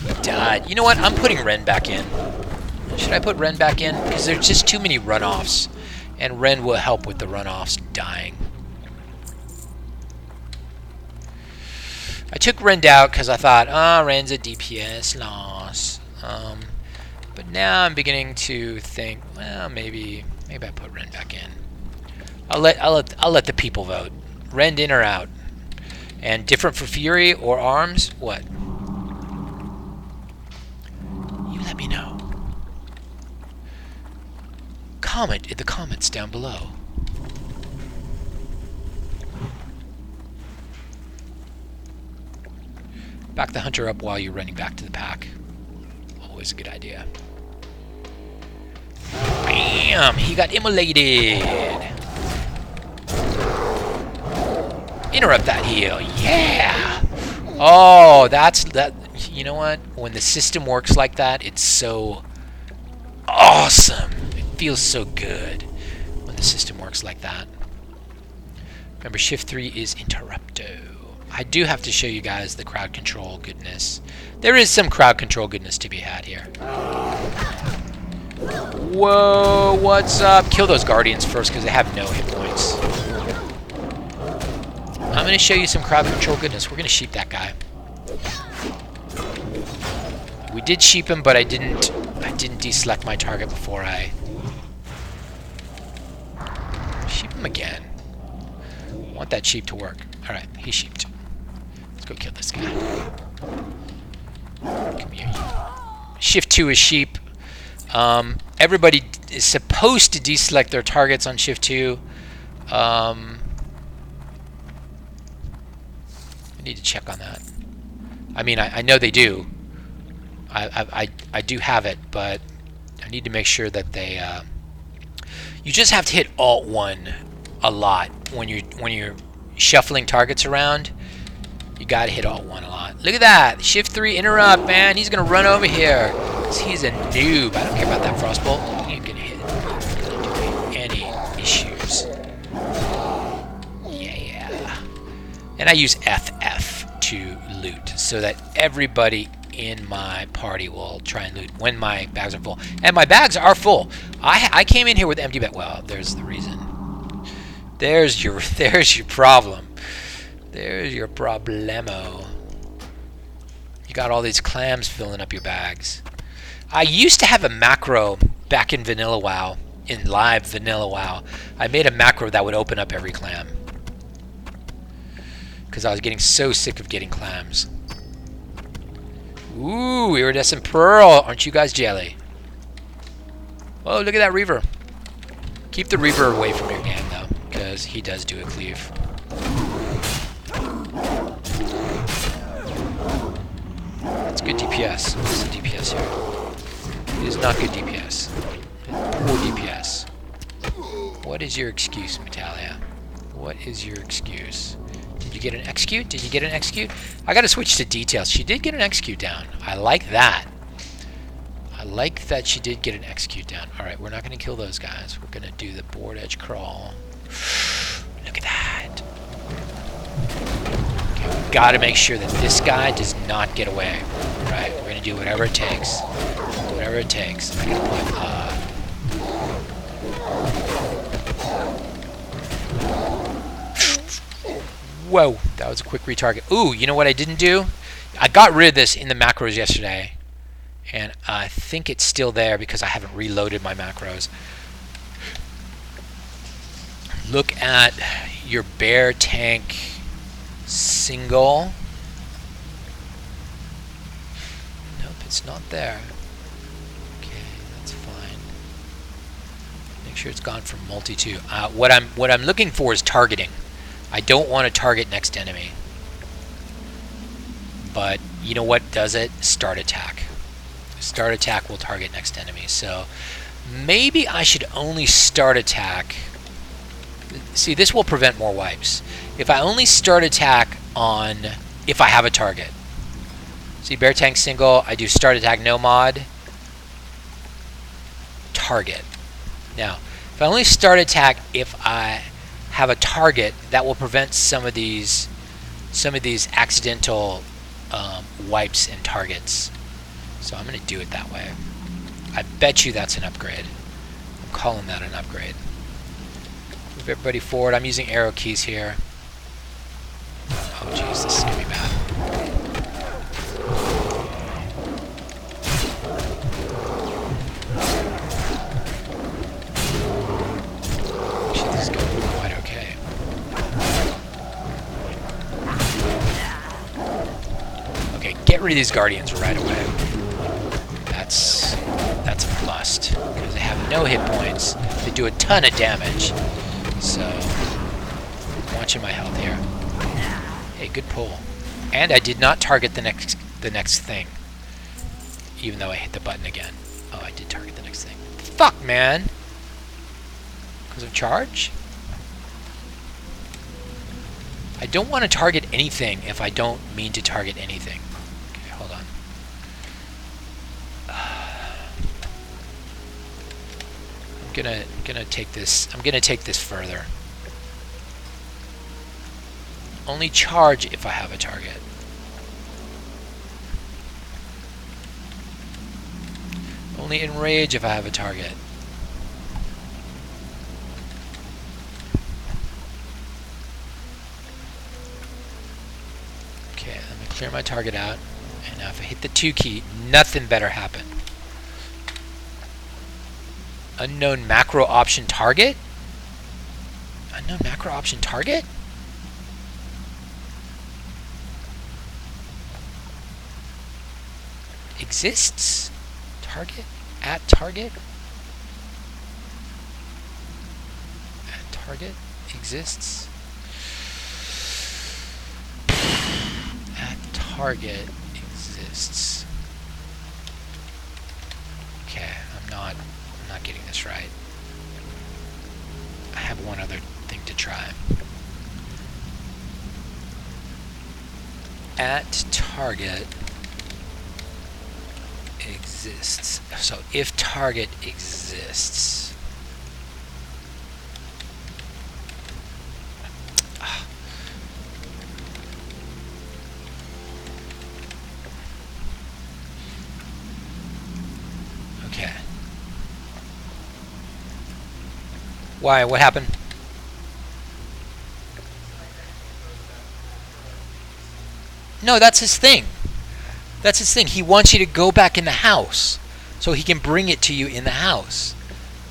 He died. You know what? I'm putting Ren back in. Should I put Ren back in? Because there's just too many runoffs. And Ren will help with the runoffs dying. I took Ren out because I thought, Ren's a DPS loss. But now I'm beginning to think, well, maybe I put Ren back in. I'll let the people vote. Ren in or out. And different for Fury or Arms? What? You let me know. Comment in the comments down below. Back the hunter up while you're running back to the pack. Always a good idea. Bam! He got immolated! Interrupt that heal. Yeah! Oh, that's that. You know what? When the system works like that, it's so awesome. It feels so good when the system works like that. Remember, shift 3 is interrupto. I do have to show you guys the crowd control goodness. There is some crowd control goodness to be had here. Whoa, what's up? Kill those guardians first because they have no hit points. I'm going to show you some crowd control goodness. We're going to sheep that guy. We did sheep him, but I didn't deselect my target before I sheep him again. I want that sheep to work. All right, he sheeped. Let's go kill this guy. Come here. Shift 2 is sheep. Everybody is supposed to deselect their targets on shift 2. I need to check on that. I mean, I know they do. I do have it, but I need to make sure that they. You just have to hit Alt 1 a lot when you're shuffling targets around. You gotta hit Alt 1 a lot. Look at that! Shift 3 interrupt, man. He's gonna run over here. 'Cause he's a noob. I don't care about that frostbolt. He ain't gonna hit. Gonna do any issues. Yeah. And I use FF to loot so that everybody in my party will try and loot when my bags are full. And my bags are full. I came in here with empty bag. Well, there's the reason. There's your problem. There's your problemo. You got all these clams filling up your bags. I used to have a macro back in Vanilla WoW, in live Vanilla WoW. I made a macro that would open up every clam. Because I was getting so sick of getting clams. Ooh, iridescent pearl. Aren't you guys jelly? Oh, look at that Reaver. Keep the Reaver away from your game, though, because he does do a cleave. That's good DPS. What's the DPS here? It is not good DPS. Poor DPS. What is your excuse, Metalia? What is your excuse? Did you get an execute? Did you get an execute? I gotta switch to details. She did get an execute down. I like that. I like that she did get an execute down. Alright, we're not gonna kill those guys. We're gonna do the board edge crawl. Look at that. Okay, we gotta make sure that this guy does not get away. Right? We're gonna do whatever it takes. Whatever it takes. I gotta put, whoa, that was a quick retarget. Ooh, you know what I didn't do? I got rid of this in the macros yesterday, and I think it's still there because I haven't reloaded my macros. Look at your bear tank single. Nope, it's not there. Okay, that's fine. Make sure it's gone from multi too. What I'm looking for is targeting. I don't want to target next enemy. But you know what does it? Start attack. Start attack will target next enemy. So maybe I should only start attack. See, this will prevent more wipes. If I only start attack on if I have a target. See, bear tank single, I do start attack no mod. Target. Now, if I only start attack if I have a target, that will prevent some of these accidental wipes and targets. So I'm going to do it that way. I bet you that's an upgrade. I'm calling that an upgrade. Move everybody forward. I'm using arrow keys here. Oh jeez, this is going to be bad. Actually, this is going quite okay. Okay, get rid of these guardians right away. That's a must, because they have no hit points. They do a ton of damage. So, I'm watching my health here. Hey, good pull. And I did not target the next thing, even though I hit the button again. Oh, I did target the next thing. Fuck, man. Because of charge? I don't want to target anything if I don't mean to target anything. Okay, hold on. I'm gonna take this. I'm gonna take this further. Only charge if I have a target. Only enrage if I have a target. Okay, let me clear my target out. And now if I hit the 2 key, nothing better happen. Unknown macro option target? Unknown macro option target? Exists? Target? At target? At target? Exists? target exists. Okay, I'm not getting this right. I have one other thing to try. At target exists. So if target exists. Okay. Why? What happened? No, that's his thing. That's his thing. He wants you to go back in the house so he can bring it to you in the house.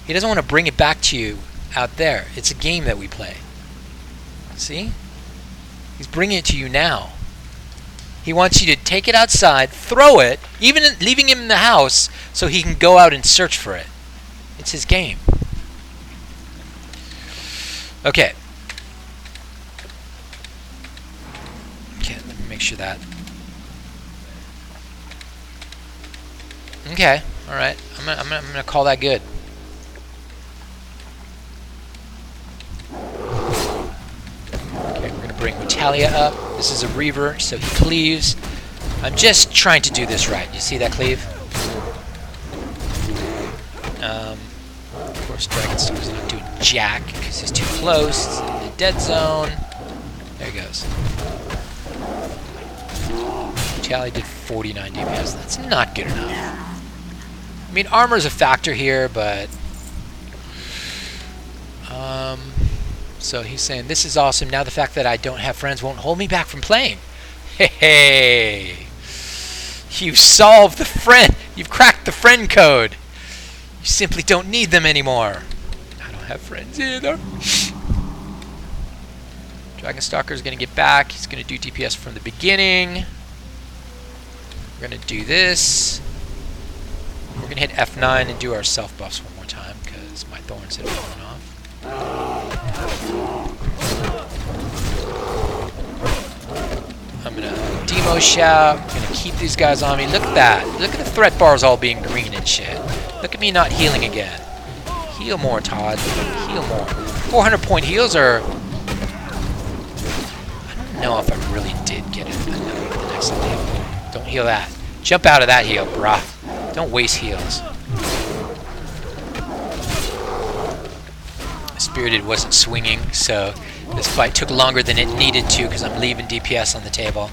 He doesn't want to bring it back to you out there. It's a game that we play. See? He's bringing it to you now. He wants you to take it outside, throw it, even leaving him in the house so he can go out and search for it. It's his game. Okay. Okay, let me make sure that. Okay, all right. I'm gonna call that good. Okay, we're gonna bring Metalia up. This is a Reaver, so he cleaves. I'm just trying to do this right. You see that cleave? Of course, Dragonstalker's not doing jack because he's too close. It's in the dead zone. There he goes. Metalia did 49 DPS. That's not good enough. I mean, armor's a factor here, but so he's saying this is awesome. Now the fact that I don't have friends won't hold me back from playing. Hey, you've solved the friend. You've cracked the friend code. You simply don't need them anymore. I don't have friends either. Dragonstalker's gonna get back. He's gonna do DPS from the beginning. We're gonna do this. We're going to hit F9 and do our self buffs one more time because my thorns had fallen off. I'm going to demo shout. I'm going to keep these guys on me. Look at that. Look at the threat bars all being green and shit. Look at me not healing again. Heal more, Todd. Heal more. 400 point heals are... I don't know if I really did get it the next level. Don't heal that. Jump out of that heal, bruh. Don't waste heals. Spirited wasn't swinging, so this fight took longer than it needed to because I'm leaving DPS on the table.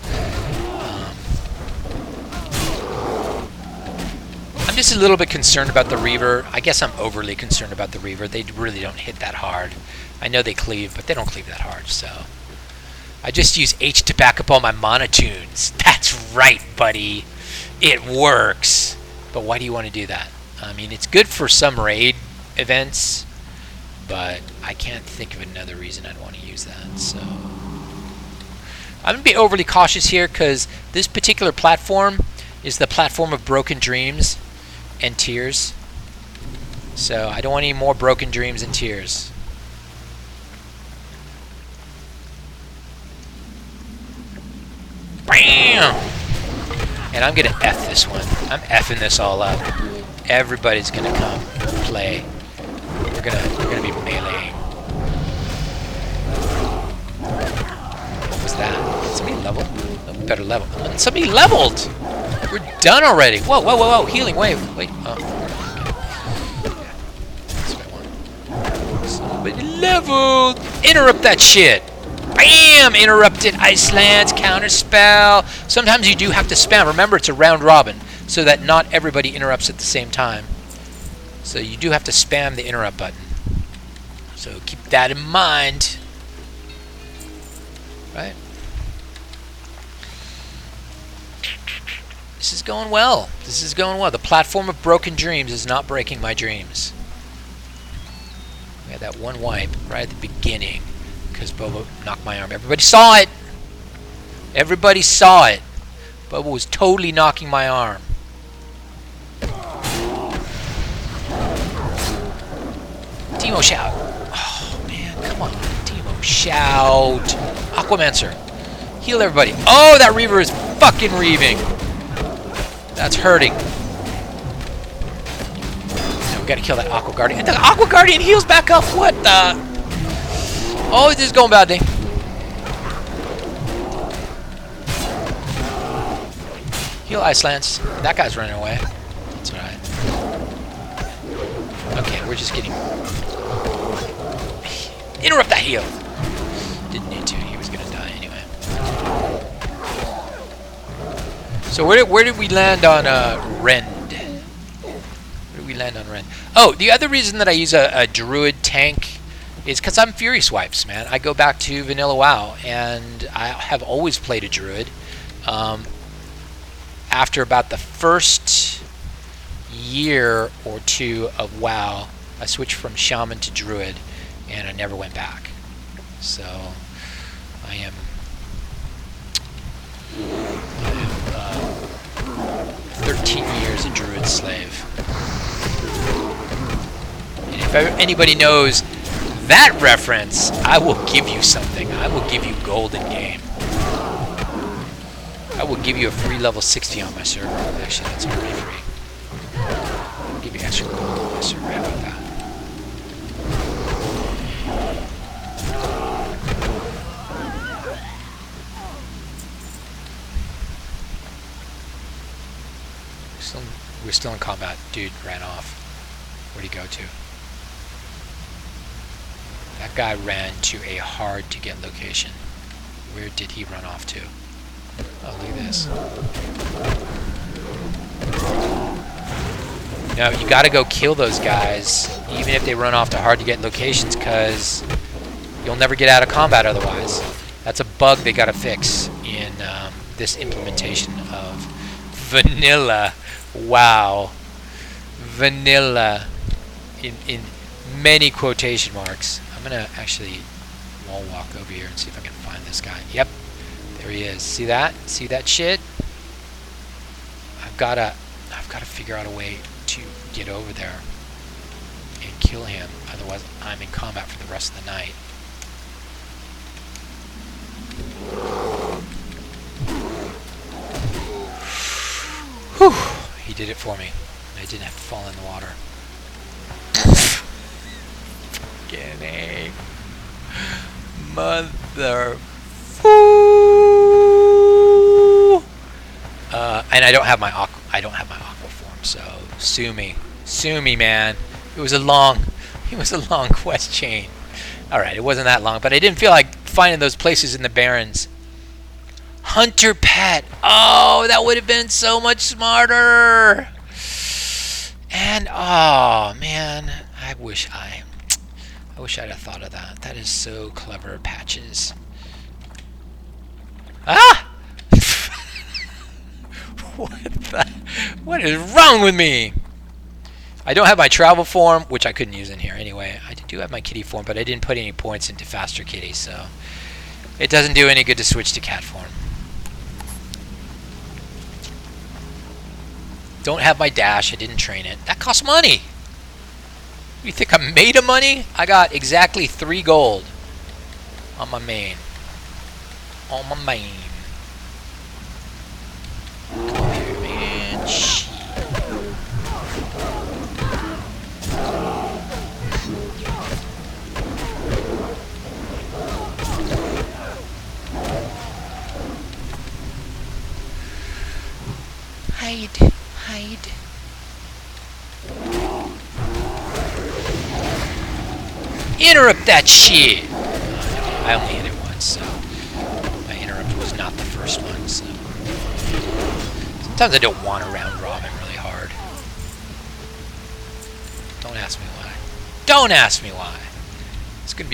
I'm just a little bit concerned about the Reaver. I guess I'm overly concerned about the Reaver. They really don't hit that hard. I know they cleave, but they don't cleave that hard, so... I just use H to back up all my monotunes. That's right, buddy. It works. But why do you want to do that? I mean, it's good for some raid events, but I can't think of another reason I'd want to use that. So I'm going to be overly cautious here because this particular platform is the platform of broken dreams and tears. So I don't want any more broken dreams and tears. Bam! And I'm gonna F this one. I'm F'ing this all up. Everybody's gonna come play. We're gonna be meleeing. What was that? Did somebody level? Oh, better level. Somebody leveled! We're done already. Whoa, whoa, whoa, whoa. Healing wave. Wait. Oh. Okay. Yeah. That's what I want. Somebody leveled! Interrupt that shit! Bam! Interrupted Iceland's counterspell. Sometimes you do have to spam. Remember, it's a round robin, so that not everybody interrupts at the same time. So you do have to spam the interrupt button. So keep that in mind. Right? This is going well. This is going well. The platform of broken dreams is not breaking my dreams. We had that one wipe right at the beginning. Because Bobo knocked my arm. Everybody saw it! Everybody saw it! Bobo was totally knocking my arm. Demo shout! Oh man, come on. Demo shout! Aquamancer! Heal everybody. Oh, that Reaver is fucking reaving. That's hurting. Now we gotta kill that Aqua Guardian. The Aqua Guardian heals back up. What the? Oh, this is going badly. Heal Ice Lance. That guy's running away. That's alright. Okay, we're just getting... Interrupt that heal! Didn't need to. He was gonna die anyway. So where did we land on Rend? Where did we land on Rend? Oh, the other reason that I use a Druid tank is because I'm Fury Swipes, man. I go back to Vanilla WoW, and I have always played a Druid. After about the first year or two of WoW, I switched from Shaman to Druid, and I never went back. So I am 13 years a Druid slave. And if anybody knows that reference, I will give you something. I will give you gold in game. I will give you a free level 60 on my server. Actually, that's already free. I'll give you extra gold on my server. How about that? We're still in combat. Dude ran off. Where'd he go to? That guy ran to a hard to get location. Where did he run off to? Oh, look at this. No, you gotta go kill those guys, even if they run off to hard to get locations, because you'll never get out of combat otherwise. That's a bug they gotta fix in this implementation of vanilla WoW. Vanilla in many quotation marks. I'm gonna actually wall walk over here and see if I can find this guy. Yep. There he is. See that? See that shit? I've gotta figure out a way to get over there and kill him. Otherwise, I'm in combat for the rest of the night. Whew! He did it for me. I didn't have to fall in the water. Fucking A. Mother. And I don't have my aqua form, so sue me, man. It was a long quest chain. All right, it wasn't that long, but I didn't feel like finding those places in the Barrens. Hunter pet. Oh, that would have been so much smarter. And oh man, I wish I'd have thought of that. That is so clever, Patches. Ah! What is wrong with me? I don't have my travel form, which I couldn't use in here anyway. I do have my kitty form, but I didn't put any points into faster kitty, so it doesn't do any good to switch to cat form. Don't have my dash. I didn't train it. That costs money. You think I'm made of money? I got exactly 3 gold on my main. On my main. Come here, man. Shit. Hide. Hide. Interrupt that shit! I only hit it once, so my interrupt was not the first one, so sometimes I don't want to round robin really hard. Don't ask me why. Don't ask me why. It's gonna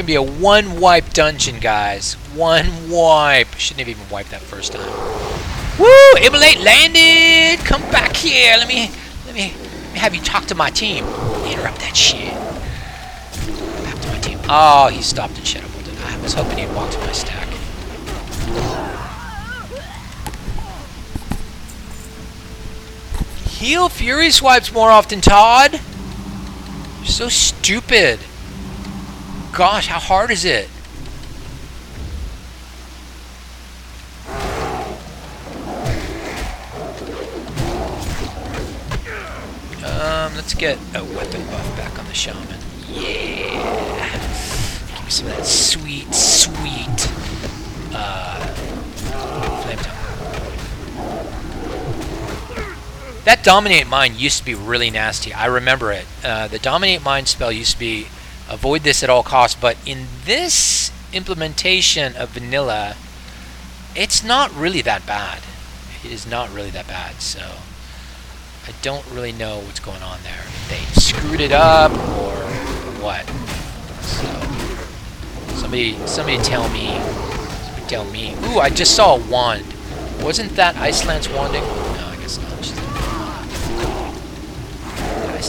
be a one wipe dungeon, guys. One wipe. Shouldn't have even wiped that first time. Woo! Immolate landed! Come back here. Let me have you talk to my team. Interrupt that shit. Back to my team. Oh, he stopped and shadow bolted. I was hoping he'd walk to my stack. Heal Fury Swipes more often, Todd. You're so stupid. Gosh, how hard is it? let's get a weapon buff back on the shaman. Yeah! Give me some of that sweet, sweet flame tongue. That Dominate Mind used to be really nasty. I remember it. The Dominate Mind spell used to be avoid this at all costs, but in this implementation of vanilla, it's not really that bad. It is not really that bad, so I don't really know what's going on there. If they screwed it up or what. So somebody tell me. Tell me. Ooh, I just saw a wand. Wasn't that Iceland's wanding? No, I guess not. She's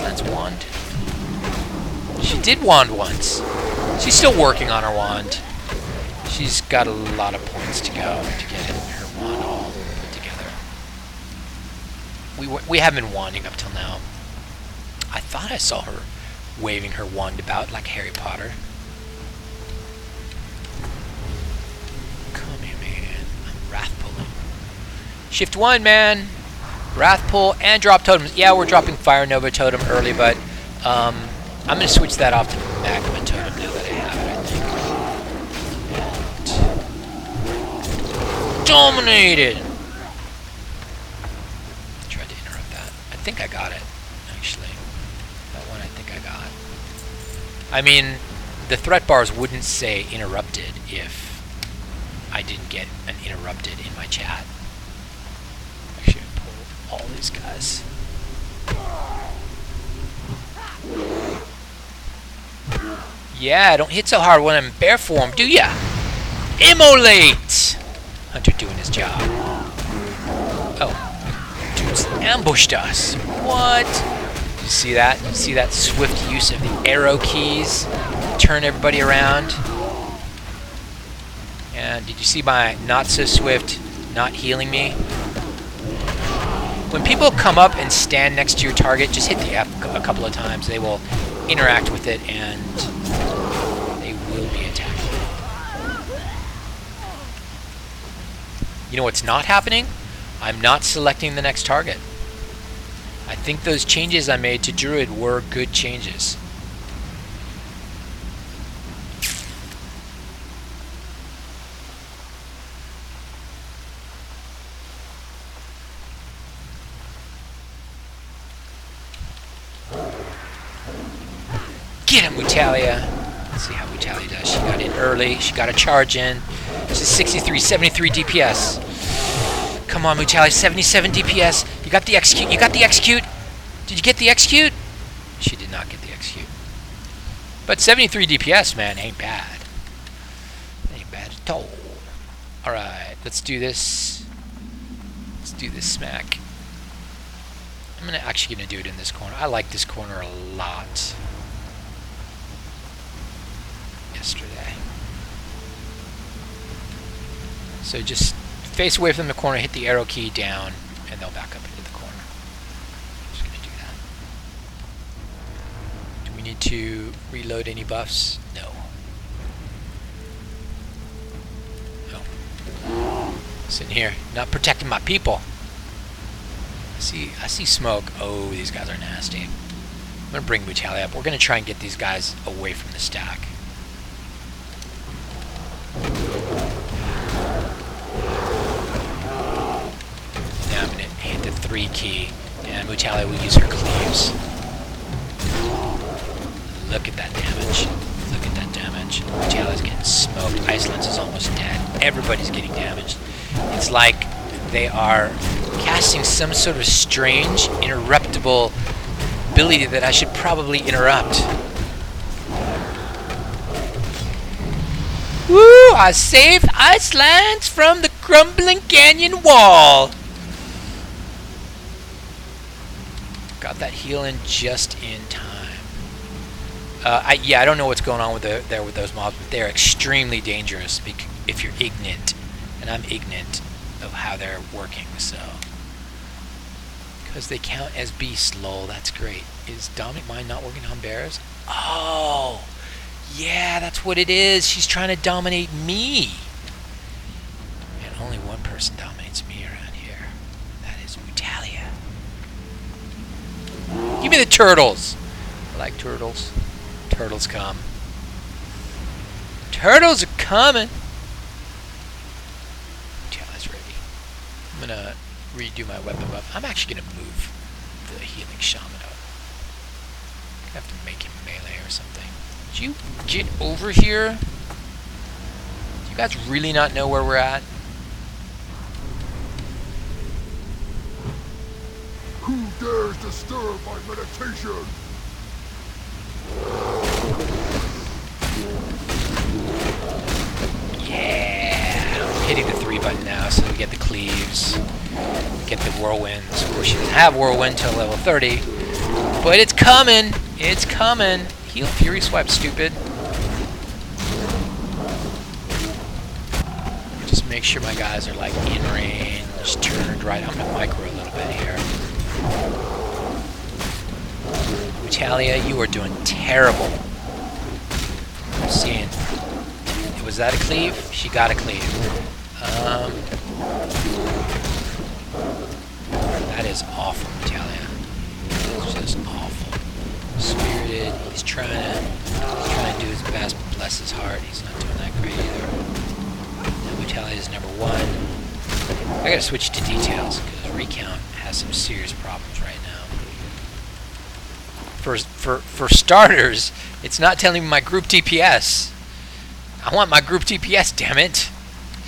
Iceland's wand. She did wand once. She's still working on her wand. She's got a lot of points to go to get her wand all put together. We haven't been wanding up till now. I thought I saw her waving her wand about like Harry Potter. Come here, man. I'm wrath pulling. Shift 1, man. Wrath pull and drop totems. Yeah, we're dropping Fire Nova totem early, but I'm going to switch that off to Magma totem now that I have it, I think. And dominated! Tried to interrupt that. I think I got it, actually. That one I think I got. I mean, the threat bars wouldn't say interrupted if I didn't get an interrupted in my chat. Actually, I pulled all these guys. Yeah, don't hit so hard when I'm in bear form, do ya? Immolate! Hunter doing his job. Oh. Dude's ambushed us. What? You see that? You see that swift use of the arrow keys? Turn everybody around. And did you see my not so swift not healing me? When people come up and stand next to your target, just hit the F a couple of times. They will interact with it and they will be attacked. You know what's not happening? I'm not selecting the next target. I think those changes I made to Druid were good changes. Get him, Mutalia. Let's see how Mutalia does. She got in early. She got a charge in. She's 63, 73 DPS. Come on, Mutalia. 77 DPS. You got the execute. You got the execute. Did you get the execute? She did not get the execute. But 73 DPS, man, ain't bad. Ain't bad at all. Alright, let's do this. Let's do this smack. I'm actually gonna do it in this corner. I like this corner a lot. Yesterday. So just face away from the corner, hit the arrow key down, and they'll back up into the corner. I'm just gonna do that. Do we need to reload any buffs? No. Oh. Sitting here, not protecting my people. I see smoke. Oh, these guys are nasty. I'm gonna bring Mutalia up. We're gonna try and get these guys away from the stack. Now I'm gonna hit the 3 key, and Mutalia will use her cleaves. Look at that damage. Look at that damage. Mutalia's getting smoked. Iceland's is almost dead. Everybody's getting damaged. It's like they are casting some sort of strange, interruptible ability that I should probably interrupt. Woo! I saved Iceland from the crumbling canyon wall! Got that heal in just in time. I don't know what's going on with there with those mobs, but they're extremely dangerous if you're ignorant. And I'm ignorant of how they're working, so. Because they count as beasts, lol, that's great. Is Dominate Mind not working on bears? Oh! Yeah, that's what it is. She's trying to dominate me. And only one person dominates me around here. That is Mutalia. Give me the turtles. I like turtles. Turtles come. Turtles are coming. Talia's ready. I'm gonna redo my weapon buff. I'm actually gonna move the healing shaman up. I have to make him melee or something. Did you get over here? Do you guys really not know where we're at? Who dares disturb my meditation? Yeah! I'm hitting the 3 button now, so we get the cleaves, get the whirlwinds. Of course, she doesn't have whirlwind till level 30, but it's coming! It's coming! Heal Fury Swipe, stupid. Just make sure my guys are like in range, turned right. I'm gonna micro a little bit here. Talia, you are doing terrible. I'm seeing. Was that a cleave? She got a cleave. That is awful, Talia. That is just awful. Spirited. He's trying to do his best, but bless his heart, he's not doing that great either. Now Talia is number 1. I gotta switch to details because Recount has some serious problems right now. For starters, it's not telling me my group DPS. I want my group DPS, damn it. I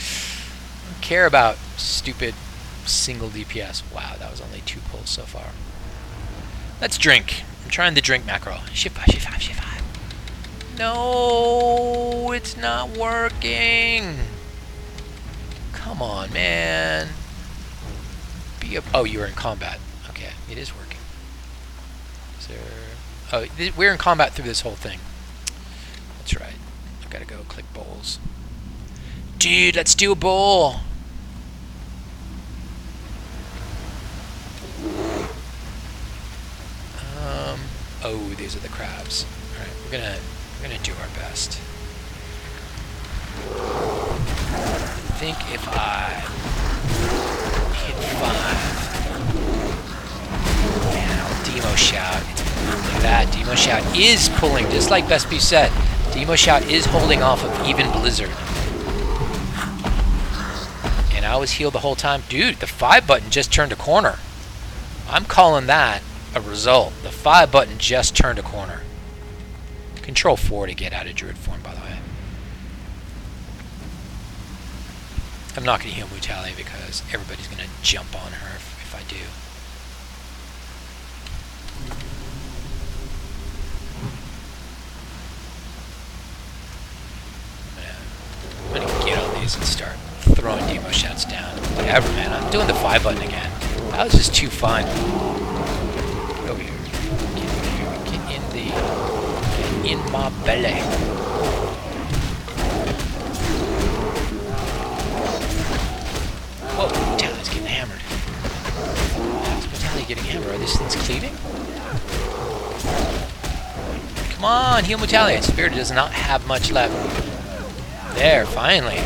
don't care about stupid single DPS. Wow, that was only 2 pulls so far. Let's drink. I'm trying the drink macro. Shift 5, shift 5, shift 5. No, it's not working. Come on, man. Oh, you were in combat. Okay, it is working. Is there... Oh, we're in combat through this whole thing. That's right. I've got to go click bowls. Dude, let's do a bowl. Oh, these are the crabs. All right, we're gonna do our best. I think if I hit 5, man, Demo Shout. Look at that. Demo Shout is pulling, just like Best Beef said. Demo Shout is holding off of even Blizzard. And I was healed the whole time. Dude, the 5 button just turned a corner. I'm calling that a result. The 5 button just turned a corner. Control 4 to get out of Druid form, by the way. I'm not going to heal Mutali because everybody's going to jump on her if I do. I'm gonna get on these and start throwing demo shots down. Whatever, man. I'm doing the 5 button again. That was just too fun. Get over here. Get over here. Get in my belly. Whoa, Metalia's getting hammered. How's Metalia getting hammered? Are these things cleaving? Come on, heal Metalia. Spirit does not have much left. There, finally.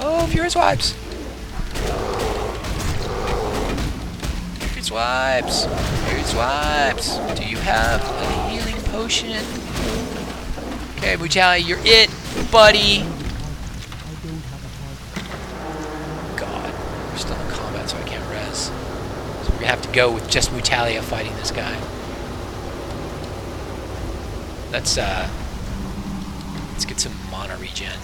Oh, Fury Swipes. Fury Swipes. Fury Swipes. Do you have a healing potion? Okay, Mutalia, you're it, buddy. God, we're still in combat, so I can't res. So we're gonna have to go with just Mutalia fighting this guy. Let's get some mana regen.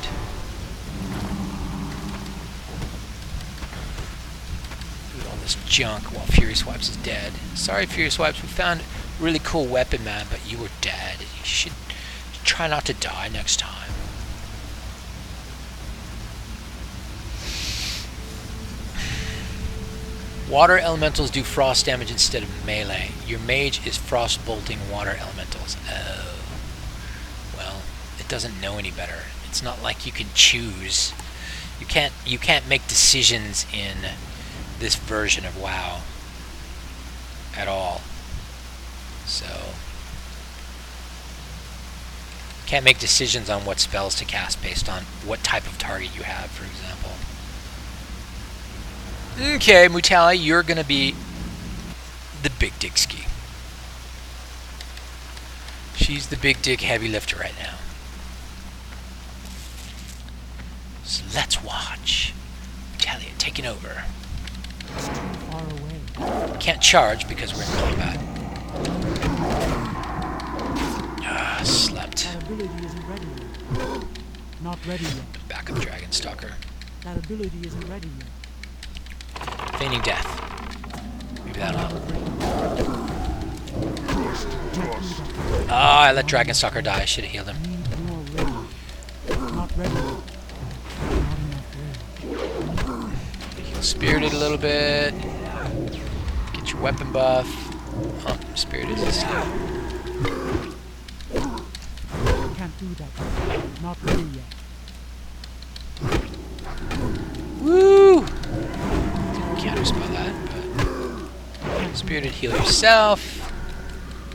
Do all this junk while Fury Swipes is dead. Sorry, Fury Swipes, we found a really cool weapon, man, but you were dead. You should try not to die next time. Water elementals do frost damage instead of melee. Your mage is frost bolting water elementals. Oh. Well, it doesn't know any better. It's not like you can choose. You can't make decisions in this version of WoW at all. So can't make decisions on what spells to cast based on what type of target you have, for example. Okay, Mutali, you're gonna be the big dick ski. She's the big dick heavy lifter right now. So let's watch. Talia taking over. It's too far away. Can't charge because we're in combat. Slept. That ability isn't ready yet. Not ready yet. Back up, Dragon Stalker. That ability isn't ready yet. Feigning death. Maybe that'll help. Oh, I let Dragon Stalker die. I should have healed him. Need more ready. Not ready yet. Not enough ready. Heal Spirited a little bit. Get your weapon buff. Oh, Spirited is asleep. Can't do that. Not ready yet. Woo! Can't respond that, but Spirited, heal yourself.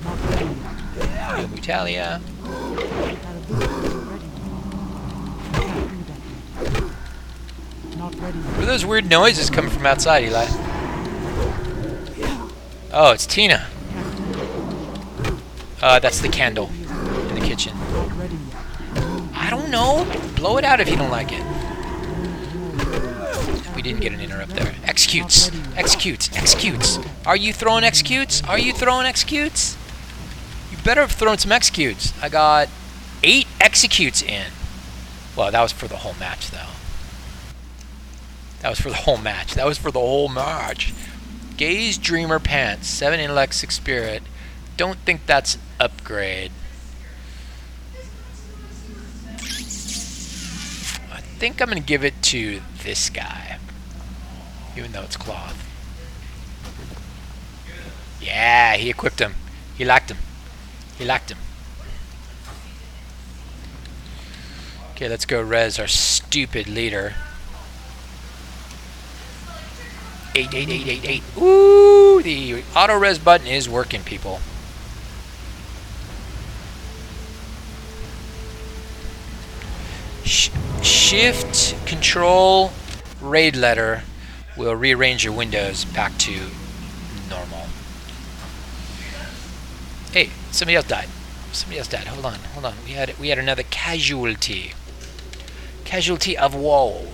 Not ready yet. Heal Mutalia. That ability isn't ready yet. Can't do that yet. Not ready yet. What are those weird noises coming from outside, Eli? Oh, it's Tina. That's the candle in the kitchen. Not ready yet. I don't know. Blow it out if you don't like it. We didn't get an interrupt there. Executes. Executes. Executes. Are you throwing executes? Are you throwing executes? You better have thrown some executes. I got 8 executes in. Well, that was for the whole match, though. That was for the whole match. That was for the whole match. Gaze, Dreamer, Pants. 7 intellect, 6 spirit. Don't think that's an upgrade. I think I'm going to give it to this guy. Even though it's cloth. Yeah, he equipped him. He liked him. He liked him. Okay, let's go res our stupid leader. 8. Ooh, the auto res button is working, people. Shift, Control, Raid Letter will rearrange your windows back to normal. Hey, somebody else died. Somebody else died. Hold on. We had another casualty. Casualty of woe.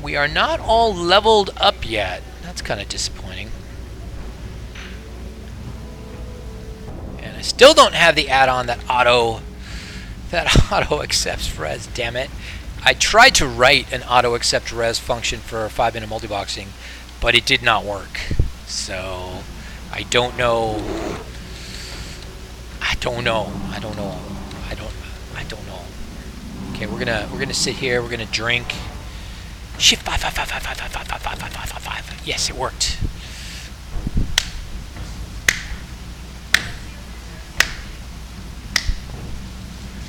We are not all leveled up yet. That's kind of disappointing. And I still don't have the add-on that auto accepts res, damn it. I tried to write an auto accept res function for 5-minute multiboxing, but it did not work. So I don't know. Okay, we're gonna sit here, we're gonna drink. Shift 5. Yes, it worked.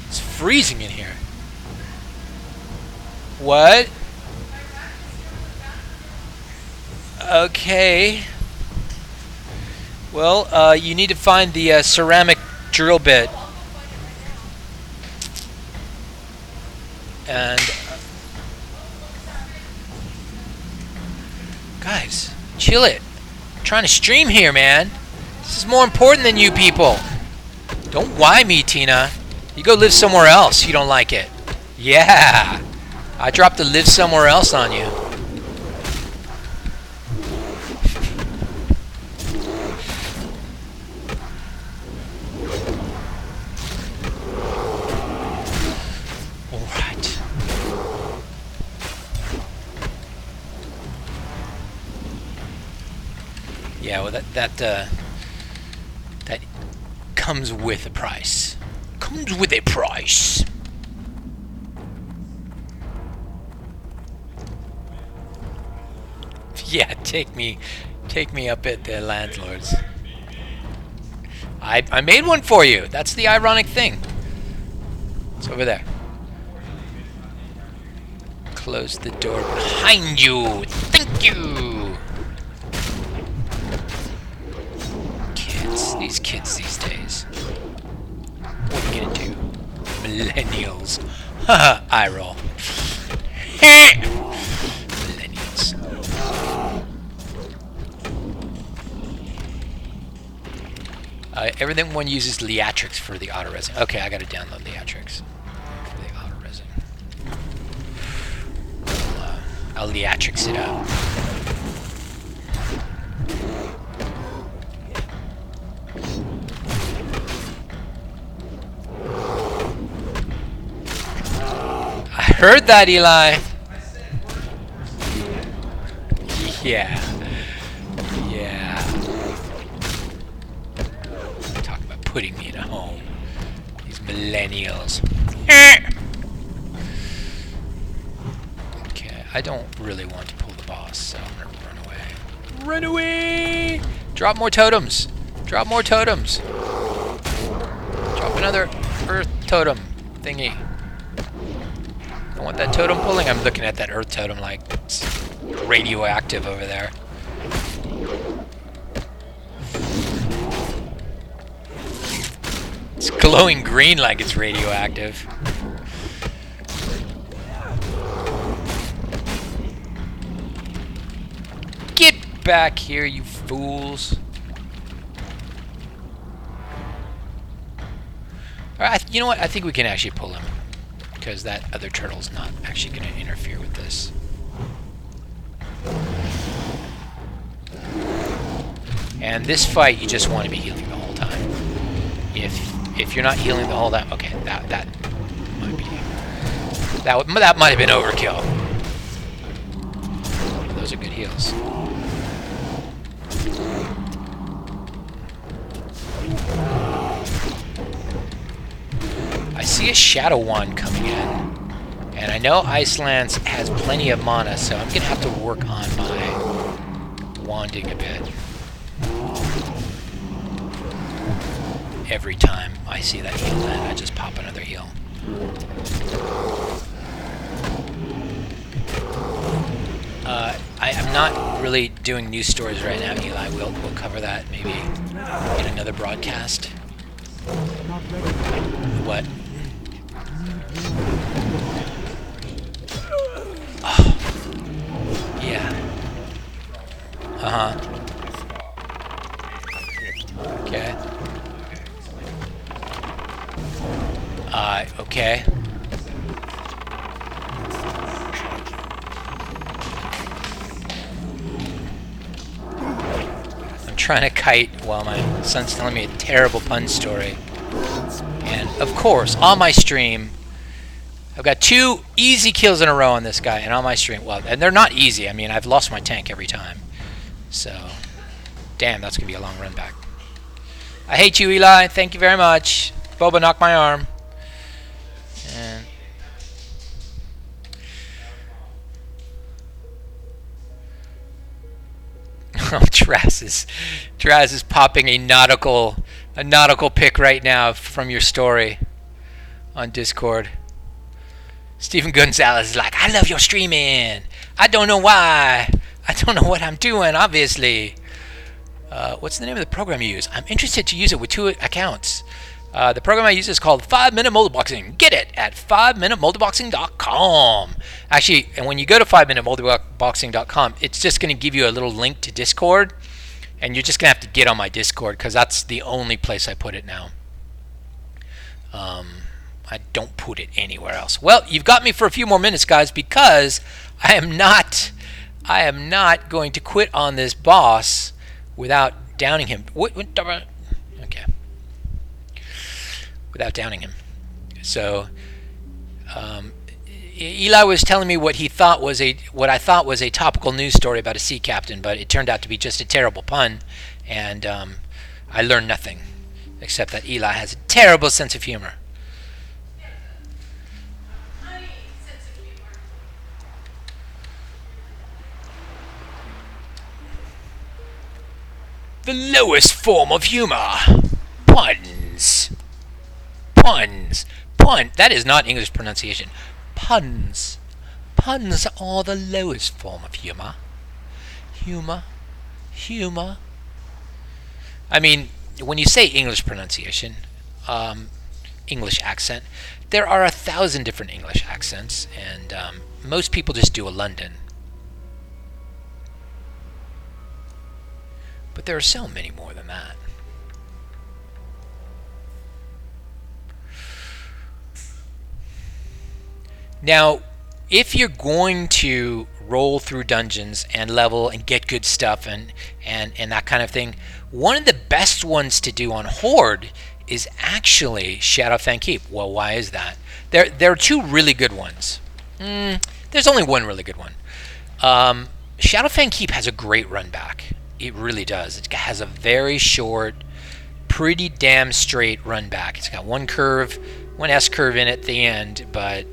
It's freezing in here. What? Okay. Well, you need to find the ceramic drill bit. And guys, chill it. I'm trying to stream here, man. This is more important than you people. Don't why me, Tina. You go live somewhere else. You don't like it. Yeah. I dropped the live somewhere else on you. Alright. Yeah, well that comes with a price. Comes with a price. Yeah, take me up at the landlord's. I made one for you. That's the ironic thing. It's over there. Close the door behind you. Thank you. Kids, these kids these days. What are you gonna do? Millennials. Haha, eye roll. Millennials. Everything one uses Leatrix for the auto resin. Okay, I gotta download Leatrix for the auto resin. I'll Leatrix it out. I heard that, Eli. Yeah. Yeah. Talk about putting me in a home. These millennials. Okay, I don't really want to pull the boss, so I'm gonna run away. Run away! Drop more totems. Drop more totems. Drop another earth totem thingy. I want that totem pulling. I'm looking at that earth totem like it's radioactive over there. It's glowing green like it's radioactive. Get back here, you fools. Alright, you know what? I think we can actually pull him. Because that other turtle's not actually going to interfere with this. And this fight, you just want to be healing the whole time. If you're not healing the whole time, okay, that might be that might have been overkill. Those are good heals. I see a Shadow Wand coming in, and I know Icelands has plenty of mana, so I'm gonna have to work on my wanding a bit. Every time I see that heal land, I just pop another heal. I'm not really doing news stories right now, Eli. We'll cover that maybe in another broadcast. What? Oh. Yeah. Uh-huh. Okay. Okay. I'm trying to kite while my son's telling me a terrible pun story. And, of course, on my stream, I've got 2 easy kills in a row on this guy, and on my stream, well, and they're not easy. I mean, I've lost my tank every time. So, damn, that's going to be a long run back. I hate you, Eli. Thank you very much. Boba knocked my arm. And oh, Traz is popping a nautical pic right now from your story on Discord. Stephen Gonzalez is like, I love your streaming. I don't know why. I don't know what I'm doing, obviously. What's the name of the program you use? I'm interested to use it with 2 accounts. The program I use is called 5-Minute Multiboxing. Get it at 5minutemultiboxing.com. Actually, and when you go to 5minutemultiboxing.com, it's just going to give you a little link to Discord, and you're just going to have to get on my Discord because that's the only place I put it now. I don't put it anywhere else. Well, you've got me for a few more minutes, guys, because I am not going to quit on this boss without downing him. Okay. Without downing him. So, Eli was telling me what I thought was a topical news story about a sea captain, but it turned out to be just a terrible pun, and I learned nothing, except that Eli has a terrible sense of humor. The lowest form of humor. Puns. Puns. Pun. That is not English pronunciation. Puns. Puns are the lowest form of humor. Humor. Humor. I mean, when you say English pronunciation, English accent, there are 1,000 different English accents, and most people just do a London. But there are so many more than that. Now, if you're going to roll through dungeons and level and get good stuff and that kind of thing, one of the best ones to do on Horde is actually Shadowfang Keep. Well, why is that? There are two really good ones. There's only one really good one. Shadowfang Keep has a great run back. It really does. It has a very short, pretty damn straight run back. It's got one curve, one S curve in at the end, but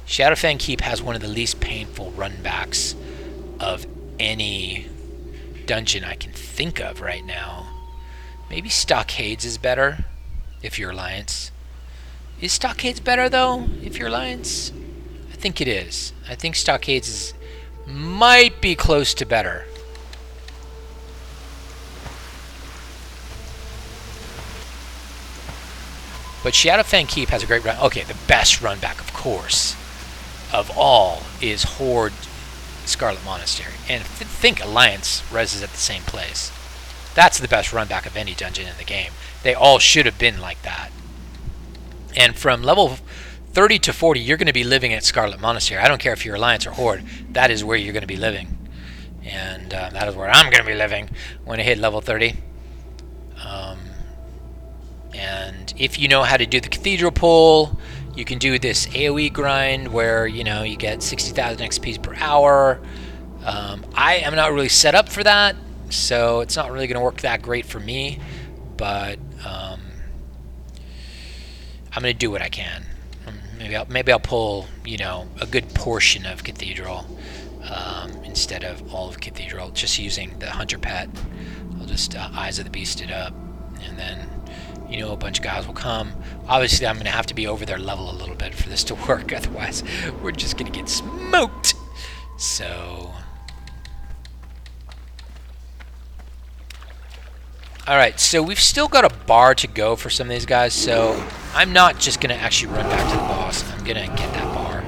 Shadowfang Keep has one of the least painful run backs of any dungeon I can think of right now. Maybe Stockades is better if you're Alliance. Is Stockades better though if you're Alliance? I think it is. I think Stockades might be close to better. But Shadowfang Keep has a great run. Okay, the best run back, of course, of all is Horde Scarlet Monastery. And think Alliance reses at the same place. That's the best run back of any dungeon in the game. They all should have been like that. And from level 30 to 40, you're going to be living at Scarlet Monastery. I don't care if you're Alliance or Horde. That is where you're going to be living. And that is where I'm going to be living when I hit level 30. And if you know how to do the Cathedral pull, you can do this AoE grind where, you know, you get 60,000 XP per hour. I am not really set up for that, so it's not really going to work that great for me. But I'm going to do what I can. Maybe I'll pull, you know, a good portion of Cathedral instead of all of Cathedral, just using the Hunter Pet. I'll just Eyes of the Beast it up, and then, you know, a bunch of guys will come. Obviously, I'm going to have to be over their level a little bit for this to work. Otherwise, we're just going to get smoked. So, alright, so we've still got a bar to go for some of these guys. So, I'm not just going to actually run back to the boss. I'm going to get that bar.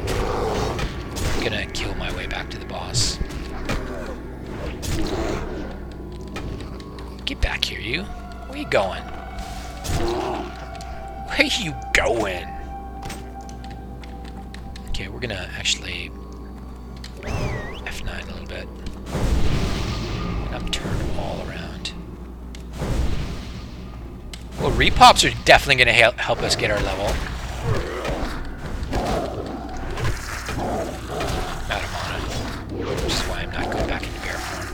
I'm going to kill my way back to the boss. Get back here, you. Where are you going? Where are you going? Okay, we're gonna actually F9 a little bit. And I'm turned all around. Well, repops are definitely gonna help us get our level. I'm out of mana, which is why I'm not going back into bear form.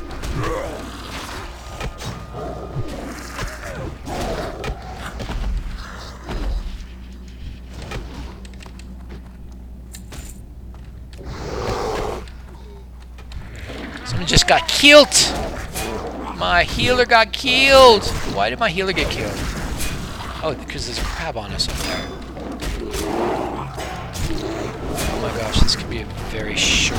Someone just got killed! My healer got killed! Why did my healer get killed? Oh, because there's a crab on us up there. Oh my gosh, this could be a very short...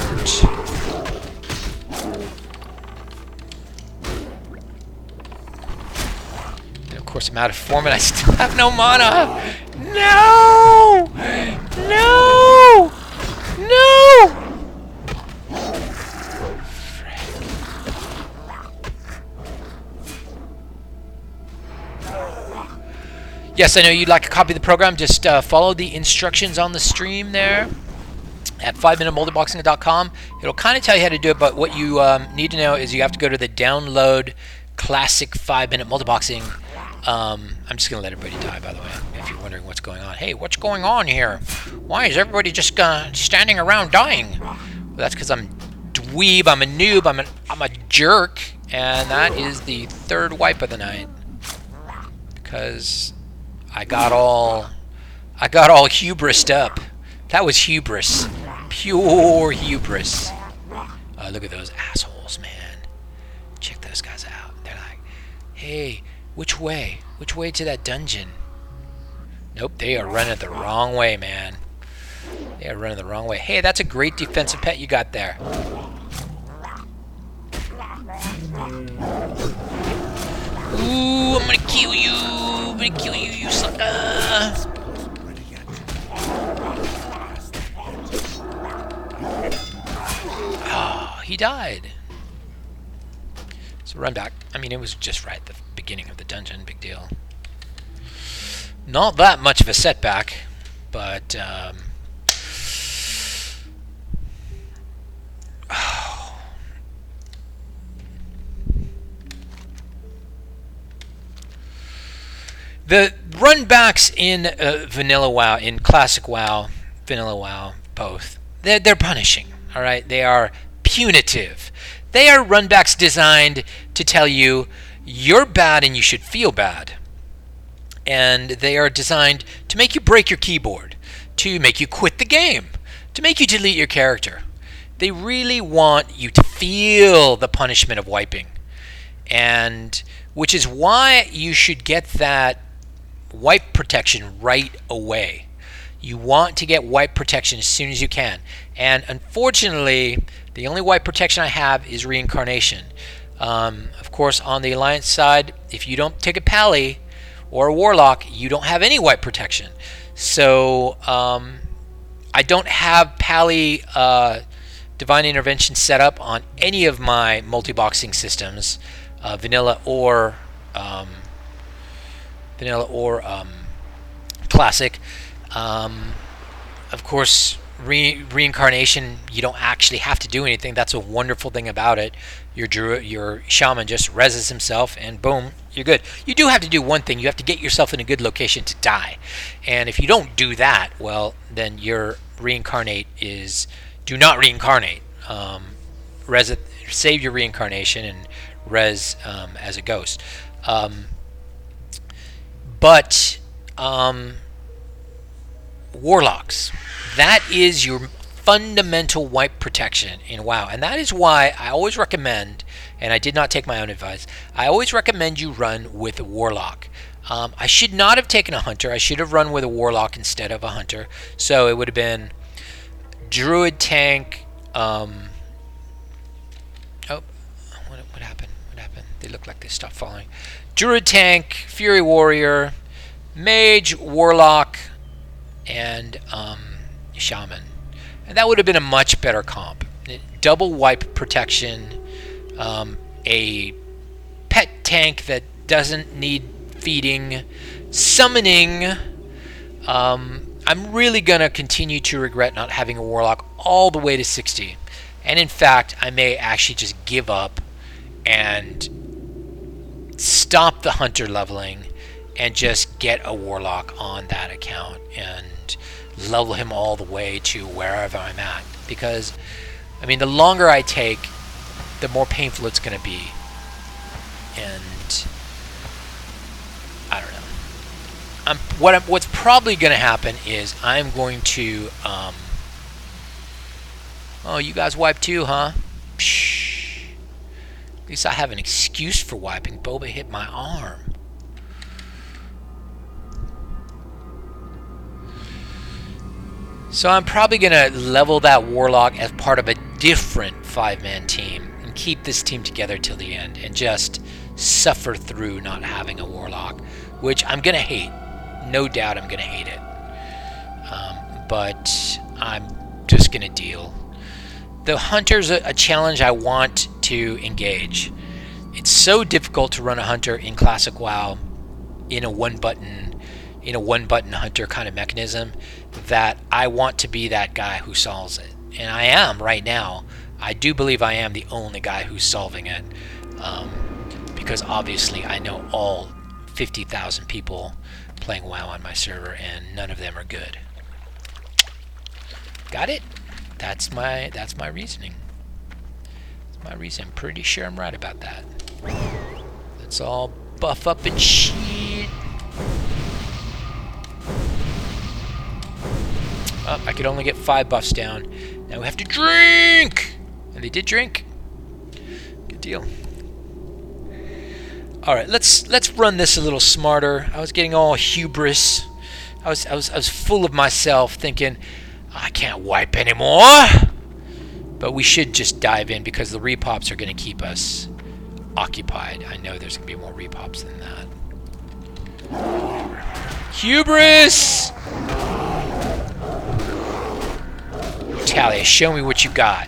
And of course I'm out of form and I still have no mana! No! No! No! Yes, I know you'd like a copy of the program. Just follow the instructions on the stream there at 5minute-multiboxing.com. It'll kind of tell you how to do it, but what you need to know is you have to go to the download classic 5-minute multiboxing. I'm just going to let everybody die, by the way, if you're wondering what's going on. Hey, what's going on here? Why is everybody just standing around dying? Well, that's because I'm dweeb, I'm a noob, I'm a jerk, and that is the third wipe of the night. Because I got all hubrised up. That was hubris. Pure hubris. Look at those assholes, man. Check those guys out. They're like, hey, which way? Which way to that dungeon? Nope, they are running the wrong way, man. They are running the wrong way. Hey, that's a great defensive pet you got there. Ooh, I'm gonna kill you! I'm gonna kill you, you sucker! Oh, he died. So run back. I mean, it was just right at the beginning of the dungeon. Big deal. Not that much of a setback, but The runbacks in Vanilla WoW, in Classic WoW, Vanilla WoW, both, they're punishing. All right, they are punitive. They are runbacks designed to tell you you're bad and you should feel bad. And they are designed to make you break your keyboard, to make you quit the game, to make you delete your character. They really want you to feel the punishment of wiping. And which is why you should get that wipe protection right away. You want to get wipe protection as soon as you can. And unfortunately, the only wipe protection I have is reincarnation. Of course, on the Alliance side, if you don't take a Pally or a Warlock, you don't have any wipe protection. So I don't have Pally Divine Intervention set up on any of my multiboxing systems, vanilla or classic. Of course, reincarnation, you don't actually have to do anything. That's a wonderful thing about it. Your shaman just reses himself and boom, you're good. You do have to do one thing. You have to get yourself in a good location to die. And if you don't do that, well, then your reincarnate is do not reincarnate. Save your reincarnation and res as a ghost. But Warlocks, that is your fundamental wipe protection in WoW, and that is why I always recommend, and I did not take my own advice, I always recommend you run with a Warlock. I should not have taken a Hunter. I should have run with a Warlock instead of a Hunter. So it would have been Druid tank. Oh, what happened? What happened? They look like they stopped following. Druid tank, Fury Warrior, Mage, Warlock, and Shaman. And that would have been a much better comp. Double wipe protection, a pet tank that doesn't need feeding, summoning. I'm really going to continue to regret not having a Warlock all the way to 60. And in fact, I may actually just give up and stop the Hunter leveling and just get a Warlock on that account and level him all the way to wherever I'm at. Because, I mean, the longer I take, the more painful it's going to be. And I don't know. What's probably going to happen is I'm going to... oh, you guys wipe too, huh? Psh. At least I have an excuse for wiping. Boba hit my arm. So I'm probably going to level that Warlock as part of a different 5-man team and keep this team together till the end and just suffer through not having a Warlock, which I'm going to hate. No doubt I'm going to hate it. But I'm just going to deal. The Hunter's a challenge I want to engage. It's so difficult to run a Hunter in Classic WoW in a one-button Hunter kind of mechanism that I want to be that guy who solves it. And I am right now. I do believe I am the only guy who's solving it. Because obviously I know all 50,000 people playing WoW on my server and none of them are good. Got it? That's my reasoning. That's my reason. I'm pretty sure I'm right about that. Let's all buff up and shit. Oh, I could only get 5 buffs down. Now we have to drink! And they did drink. Good deal. Alright, let's run this a little smarter. I was getting all hubris. I was full of myself thinking, I can't wipe anymore. But we should just dive in because the repops are going to keep us occupied. I know there's going to be more repops than that. Hubris! Talia, show me what you got.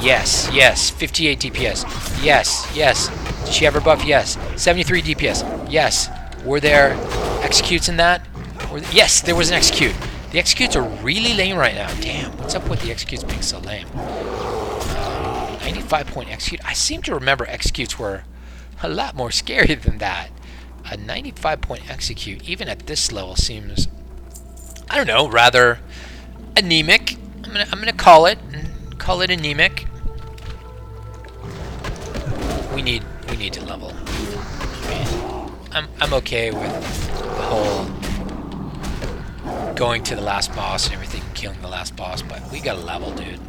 Yes, yes. 58 DPS. Yes, yes. Did she have her buff? Yes. 73 DPS. Yes. Were there executes in that? Yes, there was an execute. The executes are really lame right now. Damn, what's up with the executes being so lame? 95 point execute. I seem to remember executes were a lot more scary than that. A 95 point execute, even at this level, seems, I don't know, rather anemic. I'm gonna call it anemic. We need to level. I mean, I'm okay with the whole going to the last boss and everything, killing the last boss, but we got a level, dude.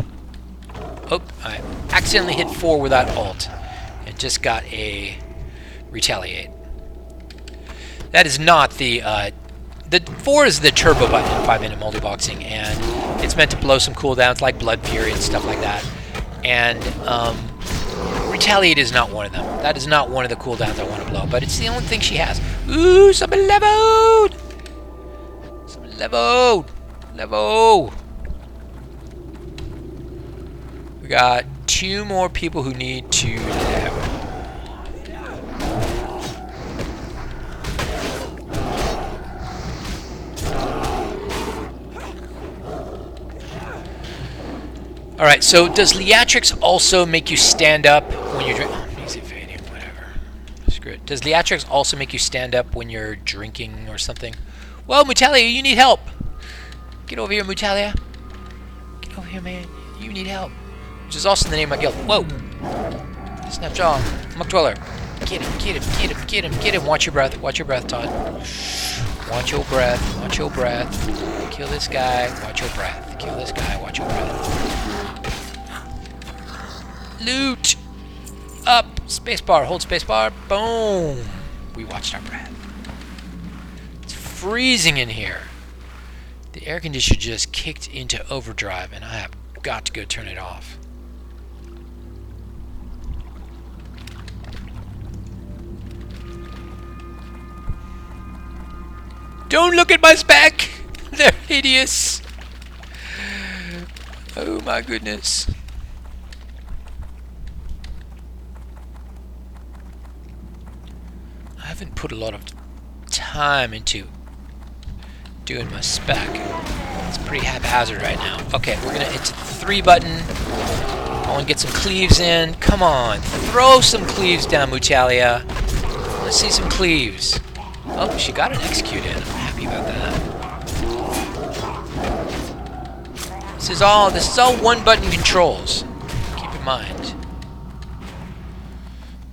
Oh, I accidentally hit 4 with that ult and just got a retaliate. That is not the 4 is the turbo button in 5-minute multiboxing, and it's meant to blow some cooldowns like Blood Fury and stuff like that. And retaliate is not one of them. That is not one of the cooldowns I want to blow, but it's the only thing she has. Ooh, somebody leveled! Somebody leveled! Level! We got 2 more people who need to level. Alright, so does Leatrix also make you stand up when you're drinking? Oh, easy fading, whatever. Screw it. Does Leatrix also make you stand up when you're drinking or something? Well, Mutalia, you need help. Get over here, Mutalia. Get over here, man. You need help. Which is also the name of my guild. Whoa! Snapjaw. Muck Dweller. Get him, get him, get him, get him, get him. Watch your breath. Watch your breath, Todd. Watch your breath. Watch your breath. Kill this guy. Watch your breath. Kill this guy. Watch your breath. Loot! Up! Spacebar. Hold spacebar. Boom! We watched our breath. It's freezing in here. The air conditioner just kicked into overdrive, and I have got to go turn it off. Don't look at my spec! They're hideous! Oh my goodness. I haven't put a lot of time into doing my spec. It's pretty haphazard right now. Okay, we're gonna, it's the 3 button. I wanna get some cleaves in. Come on, throw some cleaves down, Mutalia. Let's see some cleaves. Oh, she got an execute in. I'm happy about that. This is all 1-button controls. Keep in mind.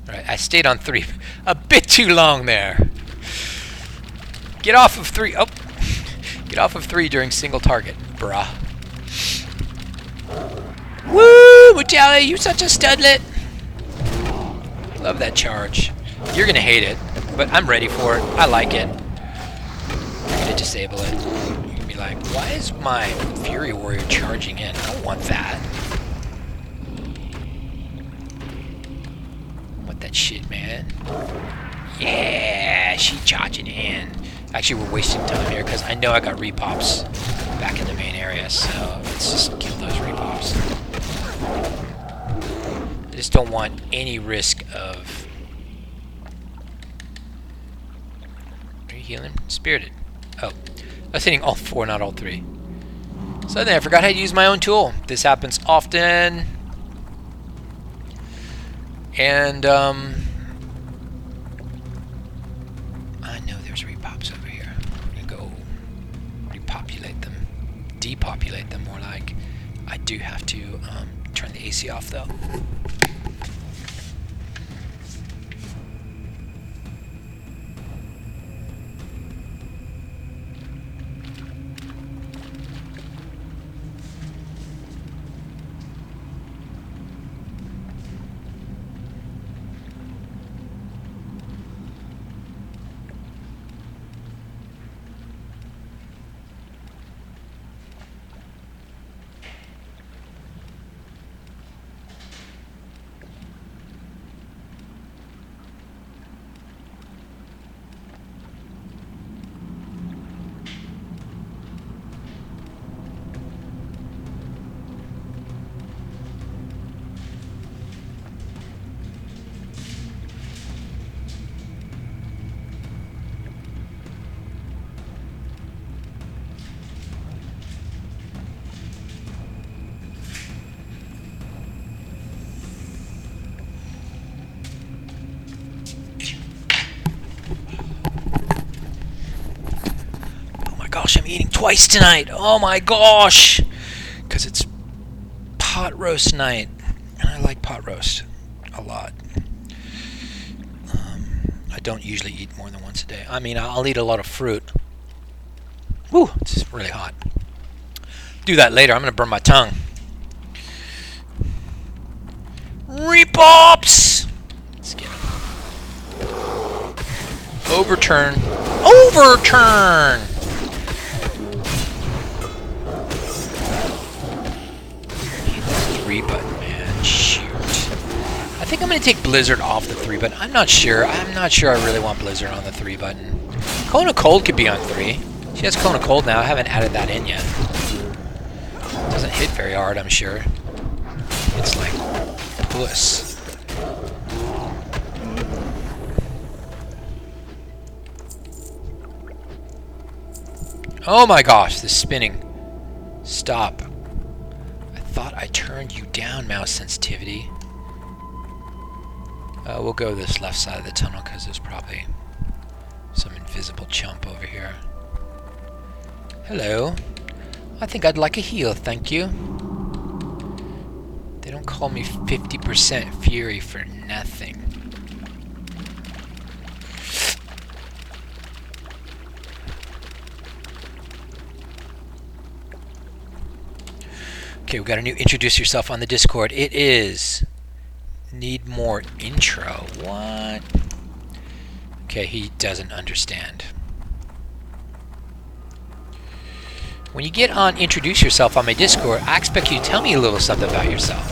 Alright, I stayed on 3 a bit too long there. Get off of 3. Oh, get off of 3 during single target, bruh. Woo, Mutalia, you such a studlet. Love that charge. You're gonna hate it, but I'm ready for it. I like it. I'm gonna disable it. You're gonna be like, why is my Fury Warrior charging in? I don't want that. I want that shit, man. Yeah, she charging in. Actually, we're wasting time here because I know I got repops back in the main area, so let's just kill those repops. I just don't want any risk of... Are you healing? Spirited. Oh, I was hitting all 4, not all 3. So then I forgot how to use my own tool. This happens often. And, I know there's repops over here. I'm gonna go repopulate them. Depopulate them, more like. I do have to turn the AC off, though. I'm eating twice tonight. Oh my gosh! Because it's pot roast night. And I like pot roast a lot. I don't usually eat more than once a day. I mean, I'll eat a lot of fruit. Woo, it's really hot. Do that later. I'm going to burn my tongue. Repops! Let's get him. Overturn. Overturn! Hit the 3 button, man. Shoot. I think I'm going to take Blizzard off the 3 button. I'm not sure. I'm not sure I really want Blizzard on the 3 button. Cone of Cold could be on 3. She has Cone of Cold now. I haven't added that in yet. Doesn't hit very hard, I'm sure. It's like puss. Oh my gosh, the spinning. Stop. I thought I turned you down, mouse sensitivity. We'll go this left side of the tunnel because there's probably some invisible chump over here. Hello. I think I'd like a heal, thank you. They don't call me 50% Fury for nothing. Okay, we got a new introduce yourself on the Discord. It is need more intro. What? Okay, he doesn't understand. When you get on introduce yourself on my Discord, I expect you to tell me a little something about yourself.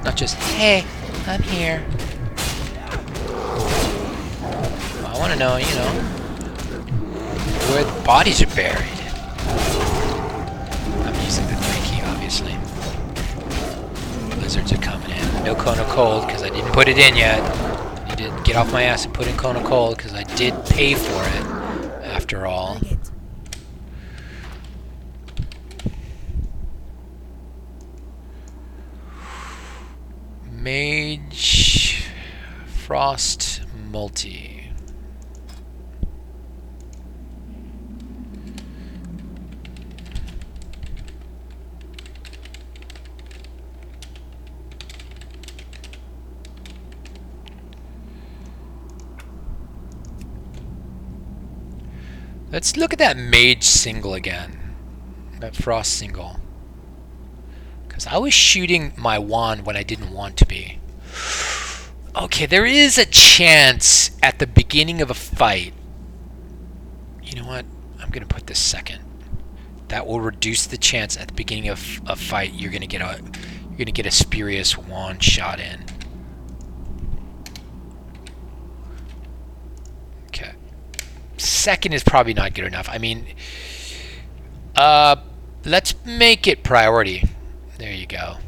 Not just, hey, I'm here. Well, I want to know, you know, where the bodies are buried. I'm using the 3 key, obviously. Lizards are coming in. No Cone of Cold, because I didn't put it in yet. I need to get off my ass and put in Cone of Cold, because I did pay for it, after all. Mage Frost Multi. Let's look at that mage single again. That frost single. Because I was shooting my wand when I didn't want to be. Okay, there is a chance at the beginning of a fight. You know what? I'm going to put this second. That will reduce the chance at the beginning of a fight you're going to get a spurious wand shot in. Okay. Second is probably not good enough. I mean, let's make it priority. There you go.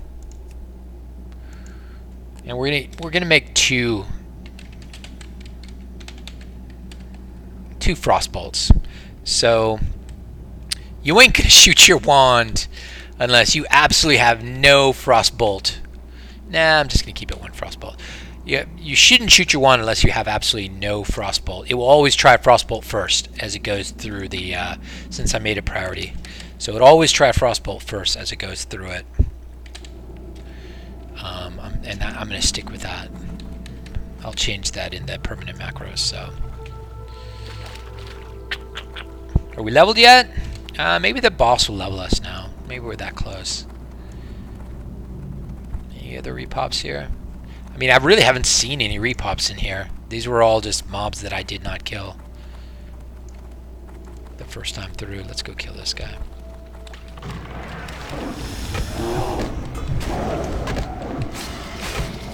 And we're gonna make two frost bolts. So you ain't gonna shoot your wand unless you absolutely have no frost bolt. Nah, I'm just gonna keep it 1 frost bolt. Yeah, you shouldn't shoot your wand unless you have absolutely no frost bolt. It will always try frost bolt first as it goes through the since I made it priority. So it always try frostbolt first as it goes through it. And I'm going to stick with that. I'll change that in the permanent macros. So, are we leveled yet? Maybe the boss will level us now. Maybe we're that close. Any other repops here? I mean, I really haven't seen any repops in here. These were all just mobs that I did not kill the first time through. Let's go kill this guy.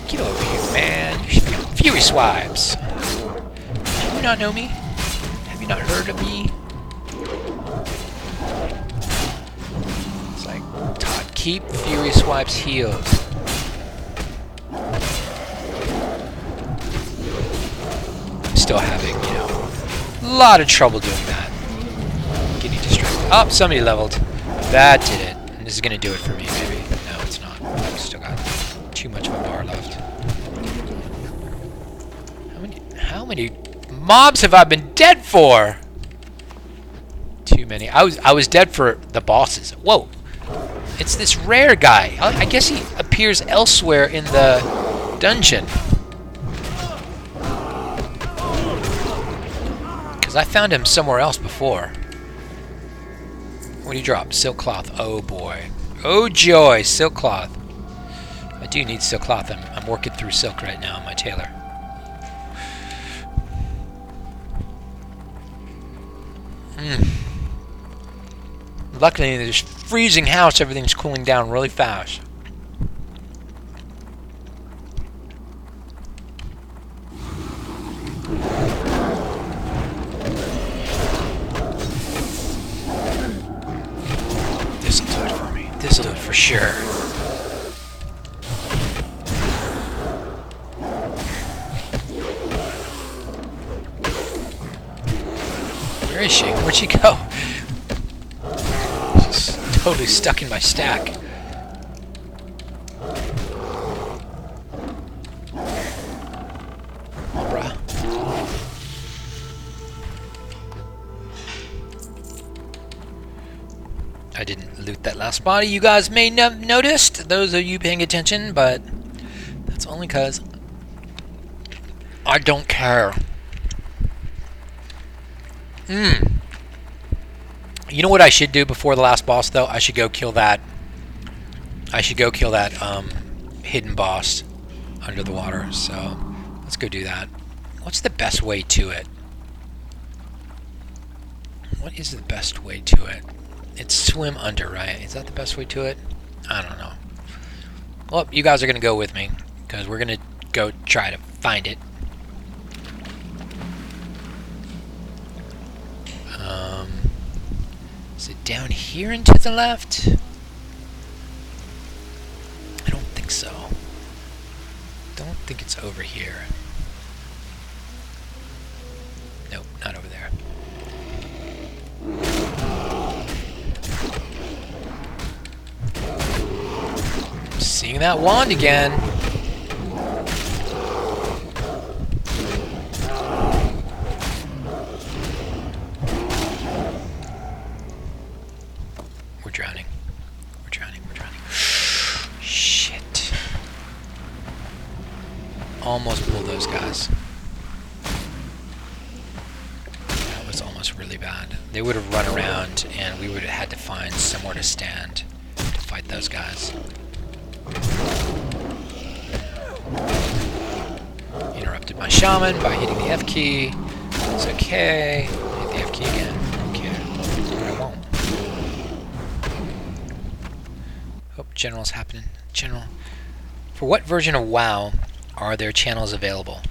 Get over here, man. You should be on Fury Swipes. Do you not know me? Have you not heard of me? It's like, Todd, keep Fury Swipes healed. I'm still having, you know, a lot of trouble doing that. Getting distracted. Oh, somebody leveled. That did it. And this is going to do it for me, maybe. No, it's not. I've still got too much of a bar left. How many mobs have I been dead for? Too many. I was dead for the bosses. Whoa. It's this rare guy. I guess he appears elsewhere in the dungeon. Because I found him somewhere else before. What do you drop? Silk cloth. Oh boy. Oh joy. Silk cloth. I do need silk cloth. I'm working through silk right now. My tailor. Luckily, in this freezing house, everything's cooling down really fast. This'll do it for me. This'll do it for sure. Where is she? Where'd she go? She's totally stuck in my stack. Oh, bruh. I didn't loot that last body. You guys may have noticed, those of you paying attention, but that's only because I don't care. You know what I should do before the last boss, though? I should go kill that. Hidden boss under the water. So let's go do that. What's the best way to it? What is the best way to it? It's swim under, right? Is that the best way to it? I don't know. Well, you guys are gonna go with me because we're gonna go try to find it. Is it down here and to the left? I don't think so. Don't think it's over here. Nope, not over there. Seeing that wand again. We're drowning. We're drowning. We're drowning. Shit. Almost pulled those guys. That was almost really bad. They would have run around and we would have had to find somewhere to stand to fight those guys. Interrupted my shaman by hitting the F key. It's okay. Hit the F key again. Okay. But I won't. Oh, general's happening. General. For what version of WoW are there channels available?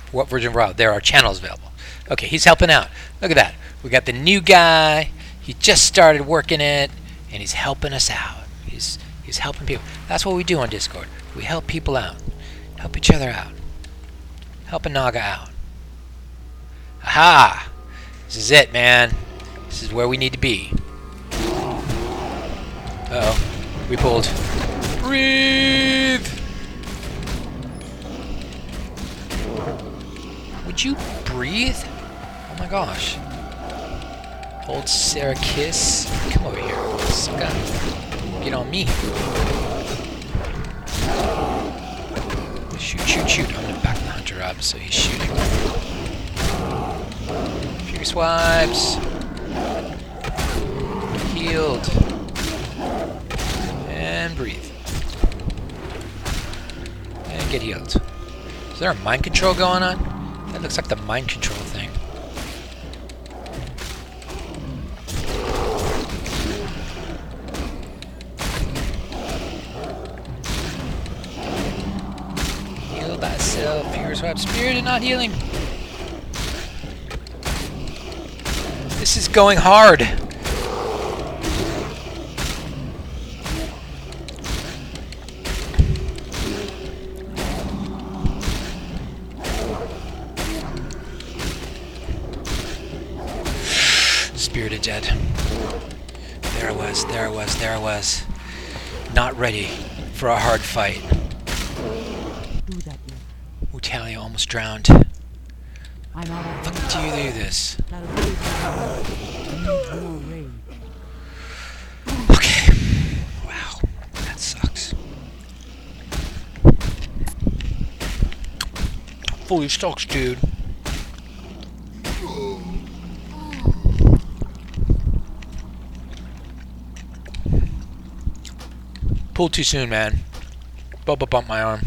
For what version of WoW? There are channels available. Okay, he's helping out. Look at that. We got the new guy. He just started working it, and he's helping us out. He's helping people. That's what we do on Discord. We help people out. Help each other out. Help a Naga out. Aha! This is it, man. This is where we need to be. Uh-oh. We pulled. Breathe! Would you breathe? Oh my gosh. Hold Sarah kiss. Come over here. Sucker. Get on me. Shoot, shoot, shoot. I'm gonna back the hunter up so he's shooting. Fury swipes. Healed. And breathe. And get healed. Is there a mind control going on? That looks like the mind control thing. Heal thyself. Fury swipe. Spirit and not healing. This is going hard. Spirited dead. There I was, there I was, there I was. Not ready for a hard fight. Do that then. Utalia almost drowned. I'm out of Fuck do you do this? that ability to your rage. Okay. Wow. That sucks. Fully sucks, dude. Pulled too soon, man. Bubba bumped my arm.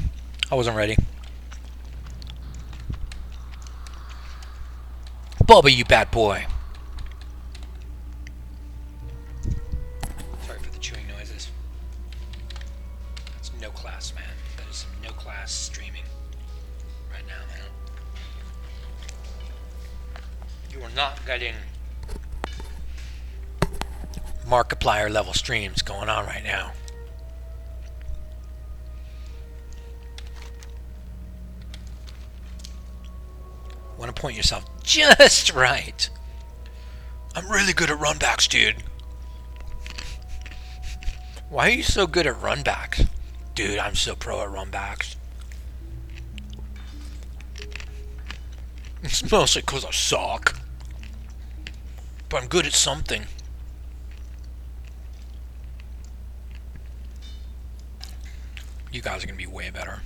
I wasn't ready. Bubba, you bad boy. Sorry for the chewing noises. It's no class, man. That is some no class streaming right now, man. You are not getting Markiplier level streams going on right now. Want to point yourself just right. I'm really good at runbacks, dude. Why are you so good at runbacks? Dude, I'm so pro at runbacks. It's mostly because I suck. But I'm good at something. You guys are going to be way better.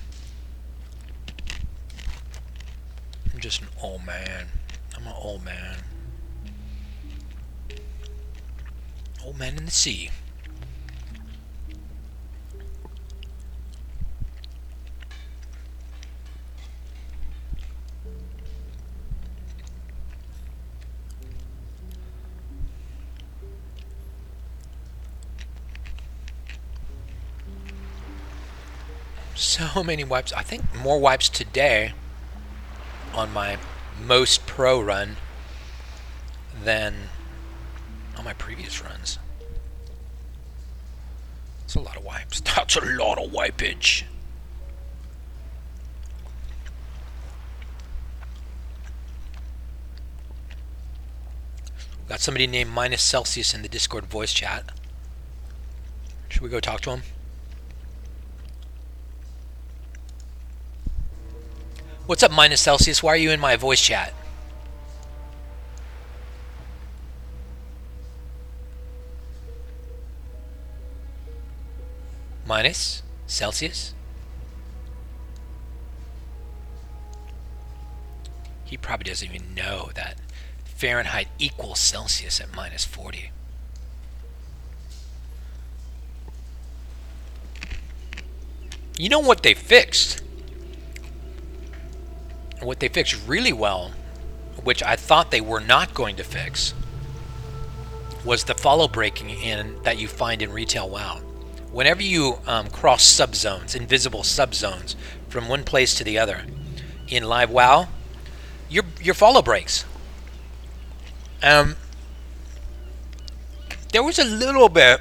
I'm just an old man. I'm an old man. Old man in the sea. So many wipes. I think more wipes today on my most pro run than on my previous runs. That's a lot of wipes. That's a lot of wipeage. Got somebody named Minus Celsius in the Discord voice chat. Should we go talk to him? What's up, Minus Celsius? Why are you in my voice chat? Minus Celsius? He probably doesn't even know that Fahrenheit equals Celsius at minus 40. You know what they fixed? What they fixed really well, which I thought they were not going to fix, was the follow breaking in that you find in Retail WoW. Whenever you cross subzones, invisible subzones, from one place to the other in live WoW, your follow breaks. There was a little bit.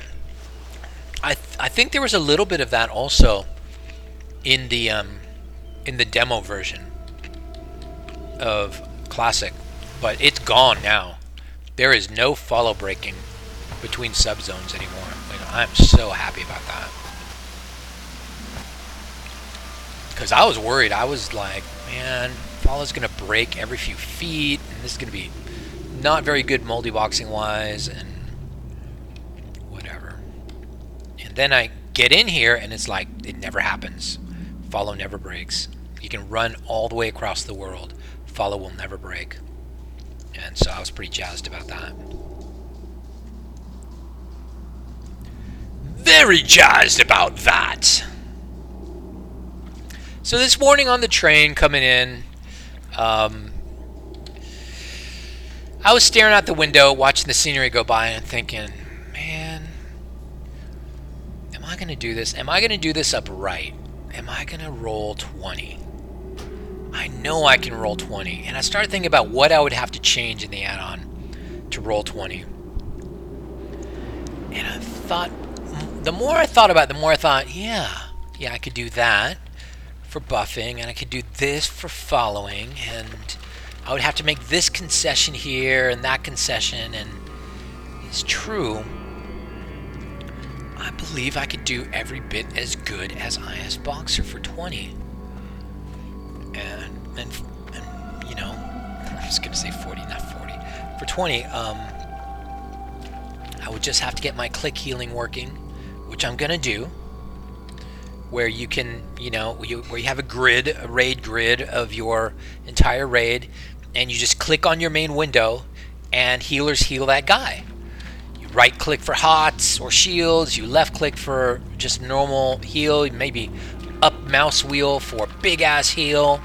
I think there was a little bit of that also in the demo version of Classic, but it's gone now. There is no follow breaking between subzones anymore. I'm so happy about that, because I was worried. I was like, man, follow's gonna break every few feet, and this is gonna be not very good multiboxing wise, and whatever. And then I get in here, and it's like it never happens. Follow never breaks. You can run all the way across the world. Follow will never break. And so I was pretty jazzed about that. Very jazzed about that. So this morning on the train coming in, I was staring out the window, watching the scenery go by, and thinking, man, am I going to do this? Am I going to do this upright? Am I going to roll 20? I know I can roll 20. And I started thinking about what I would have to change in the add-on to roll 20. And I thought, the more I thought about it, the more I thought, yeah, I could do that for buffing, and I could do this for following, and I would have to make this concession here and that concession, and it's true. I believe I could do every bit as good as IS Boxer for 20. And you know, I'm just gonna say 40, not 40. For 20, I would just have to get my click healing working, which I'm gonna do. Where you can, where you have a raid grid of your entire raid, and you just click on your main window, and healers heal that guy. You right click for HOTS or shields, you left click for just normal heal, maybe up mouse wheel for big ass heal.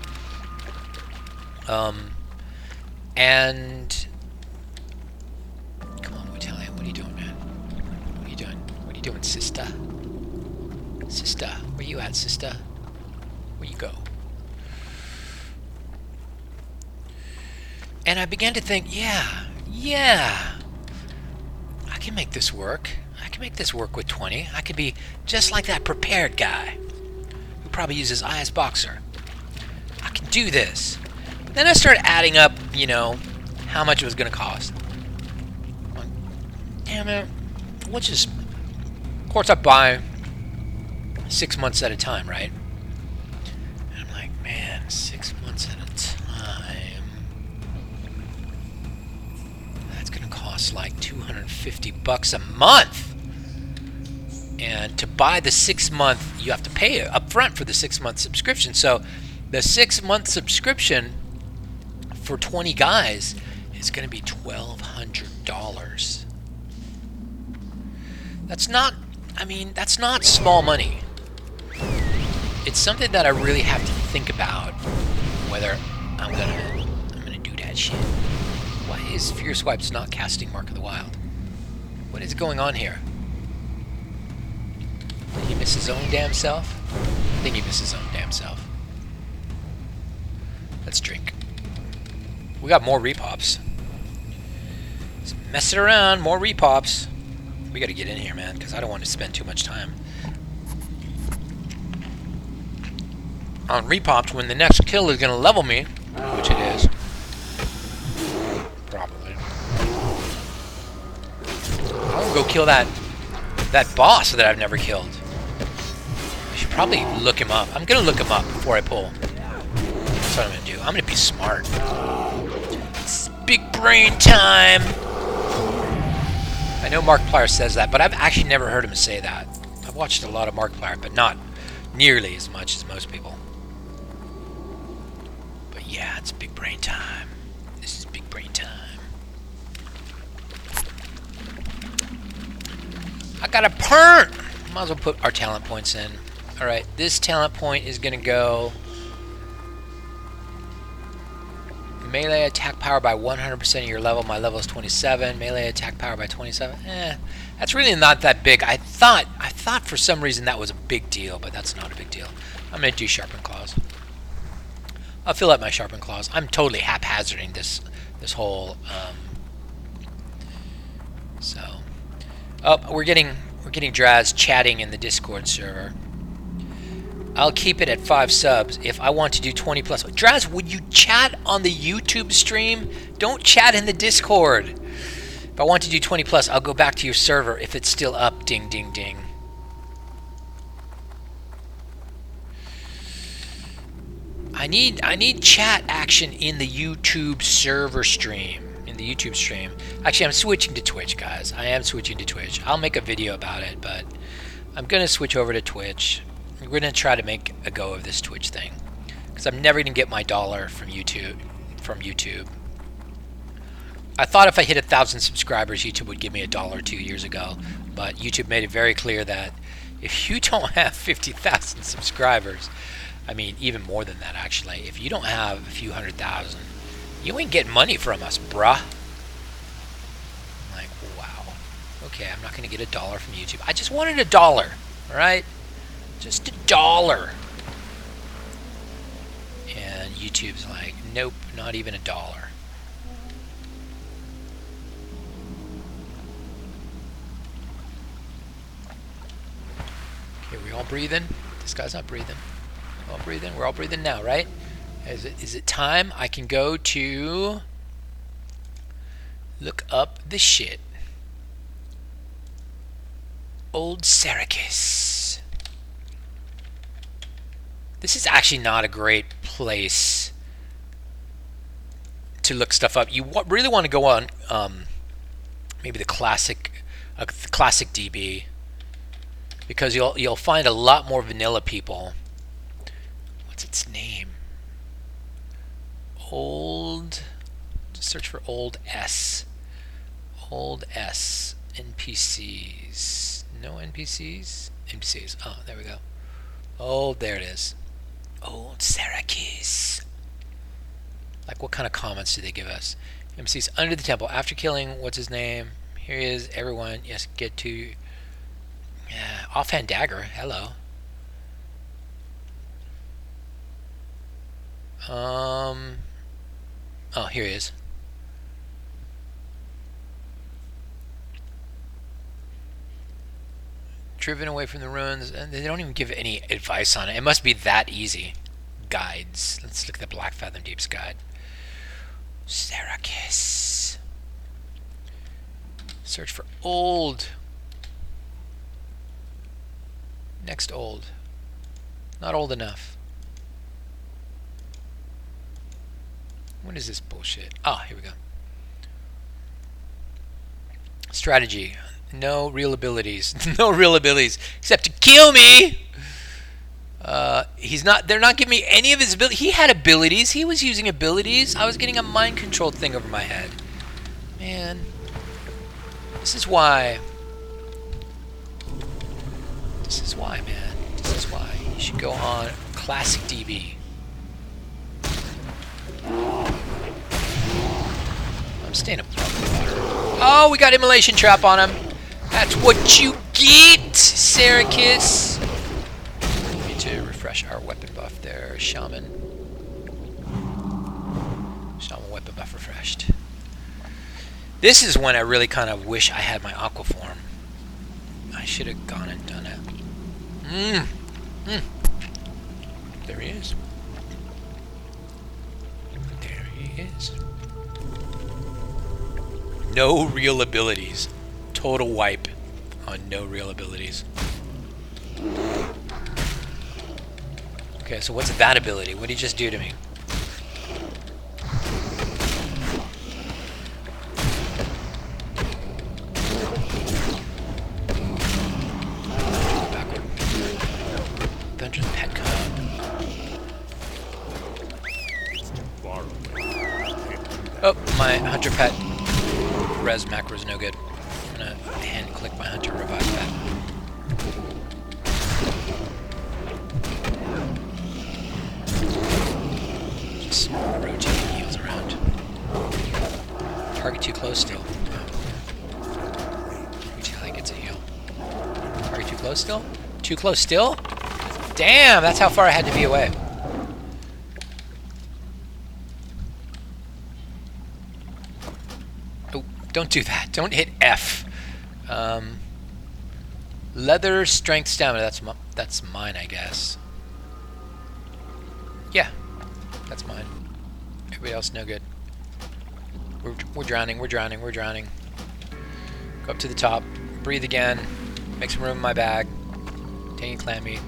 And come on, Italian, what are you doing, man? What are you doing? What are you doing, sister? Sister, where you at, sister? Where you go? And I began to think, yeah, I can make this work. I can make this work with 20. I could be just like that prepared guy who probably uses IS Boxer. I can do this. Then I started adding up, how much it was going to cost. Like, damn it, let's just... Of course, I buy 6 months at a time, right? And I'm like, man, 6 months at a time. That's going to cost like $250 a month. And to buy the 6 month, you have to pay up front for the 6 month subscription. So the 6 month subscription for 20 guys is going to be $1,200. That's not small money. It's something that I really have to think about whether I'm gonna do that shit. Why is Fierce Wipes not casting Mark of the Wild? What is going on here? Did he miss his own damn self? I think he missed his own damn self. Let's drink. We got more repops. Let's mess it around, more repops. We gotta get in here, man, because I don't want to spend too much time on repops when the next kill is gonna level me, which it is. Probably. I want to go kill that boss that I've never killed. I should probably look him up. I'm gonna look him up before I pull. That's what I'm gonna do. I'm gonna be smart. It's big brain time. I know Markiplier says that, but I've actually never heard him say that. I've watched a lot of Markiplier, but not nearly as much as most people. But yeah, it's big brain time. This is big brain time. I got a pernt! Might as well put our talent points in. Alright, this talent point is gonna go... Melee attack power by 100% of your level. My level is 27. Melee attack power by 27. That's really not that big. I thought for some reason that was a big deal, but that's not a big deal. I'm gonna do Sharpened Claws. I'll fill out my Sharpened Claws. I'm totally haphazarding this whole. We're getting Draz chatting in the Discord server. I'll keep it at 5 subs if I want to do 20 plus. Draz, would you chat on the YouTube stream? Don't chat in the Discord. If I want to do 20 plus, I'll go back to your server if it's still up. Ding, ding, ding. I need chat action in the YouTube server stream. Actually, I'm switching to Twitch, guys. I am switching to Twitch. I'll make a video about it, but I'm gonna switch over to Twitch. We're going to try to make a go of this Twitch thing, because I'm never going to get my dollar from YouTube. I thought if I hit 1,000 subscribers, YouTube would give me $1 2 years ago, but YouTube made it very clear that if you don't have 50,000 subscribers, I mean even more than that actually, if you don't have a few 100,000, you ain't getting money from us, bruh. I'm like, wow. Okay, I'm not going to get $1 from YouTube. I just wanted $1, all right? Just $1. And YouTube's like, nope, not even $1. Okay, we all breathing? This guy's not breathing. We're all breathing? We're all breathing now, right? Is it time? I can go to look up the shit. Old Syracuse. This is actually not a great place to look stuff up, you really want to go on maybe the classic DB, because you'll find a lot more vanilla people. What's its name? Just search for old S. Old S. NPCs. No NPCs? NPCs. Oh, there we go. Oh, there it is. Old Syracuse. Like, what kind of comments do they give us? NPCs under the temple. After killing, what's his name? Here he is. Everyone, yes, get to... Yeah, offhand dagger. Hello. Oh, here he is. Driven away from the ruins, and they don't even give any advice on it. It must be that easy. Guides. Let's look at the Black Fathom Deep's guide. Syracuse. Search for old. Next old. Not old enough. What is this bullshit? Oh, here we go. Strategy. No real abilities. No real abilities except to kill me. They're not giving me any of his abilities. He had abilities. He was using abilities. I was getting a mind controlled thing over my head. Man. This is why. This is why, man. This is why. You should go on Classic DB. I'm staying above the water. Oh, we got immolation trap on him. That's what you get, Syracuse. We need to refresh our weapon buff there, Shaman. Shaman weapon buff refreshed. This is when I really kind of wish I had my aqua form. I should have gone and done it. There he is. There he is. No real abilities. Total wipe on no real abilities. Okay, so what's that ability? What did he just do to me? Backward. Thunder's pet cub. Oh, my hunter pet res macro is no good. I'm gonna hand click my hunter revive that. Just rotating heals around. Target too close still. Wait till he gets a heal. Target too close still? Too close still? Damn, that's how far I had to be away. Don't do that. Don't hit F. Leather, strength, stamina. That's mine, I guess. Yeah, that's mine. Everybody else, no good. We're drowning. We're drowning. We're drowning. Go up to the top. Breathe again. Make some room in my bag. Taking clammy.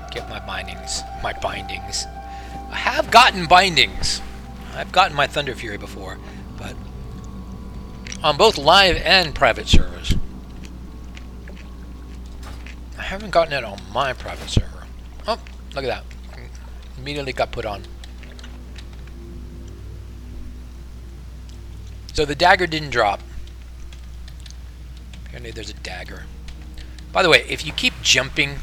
Get my bindings. My bindings. I have gotten bindings. I've gotten my Thunder Fury before, but on both live and private servers. I haven't gotten it on my private server. Oh, look at that. Immediately got put on. So the dagger didn't drop. Apparently there's a dagger. By the way, if you keep jumping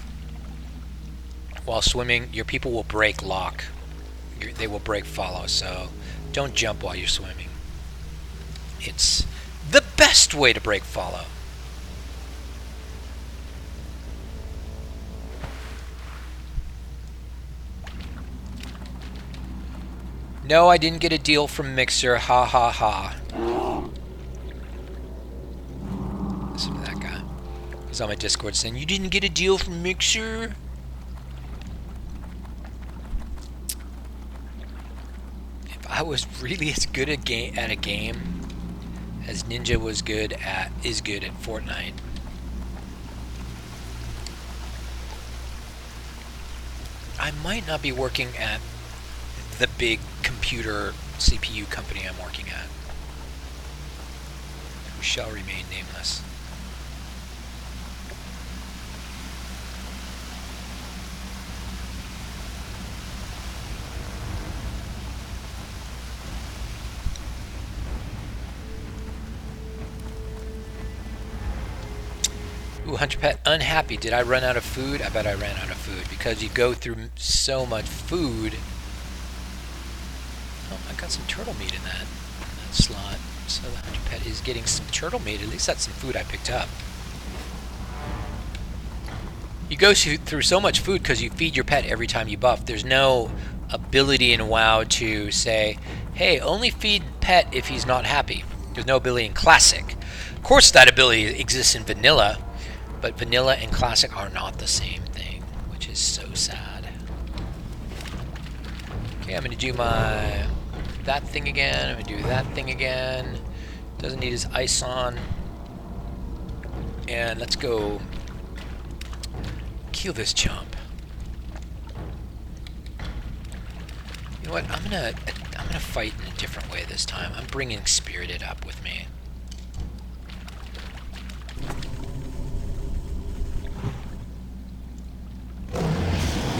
while swimming, your people will break lock. They will break follow, so don't jump while you're swimming. It's the best way to break follow. No, I didn't get a deal from Mixer. Ha ha ha. Listen to that guy. He's on my Discord saying, "You didn't get a deal from Mixer?" I was really as good at a game as Ninja is good at Fortnite. I might not be working at the big computer CPU company I'm working at, who shall remain nameless. Ooh, Hunter Pet, unhappy. Did I run out of food? I bet I ran out of food because you go through so much food. Oh, I got some turtle meat in that slot. So the Hunter Pet is getting some turtle meat. At least that's some food I picked up. You go through so much food because you feed your pet every time you buff. There's no ability in WoW to say, hey, only feed pet if he's not happy. There's no ability in Classic. Of course that ability exists in Vanilla, but Vanilla and Classic are not the same thing, which is so sad. Okay, I'm going to do that thing again. I'm going to do that thing again. Doesn't need his ice on. And let's go kill this chump. You know what? I'm gonna fight in a different way this time. I'm bringing Spirited up with me.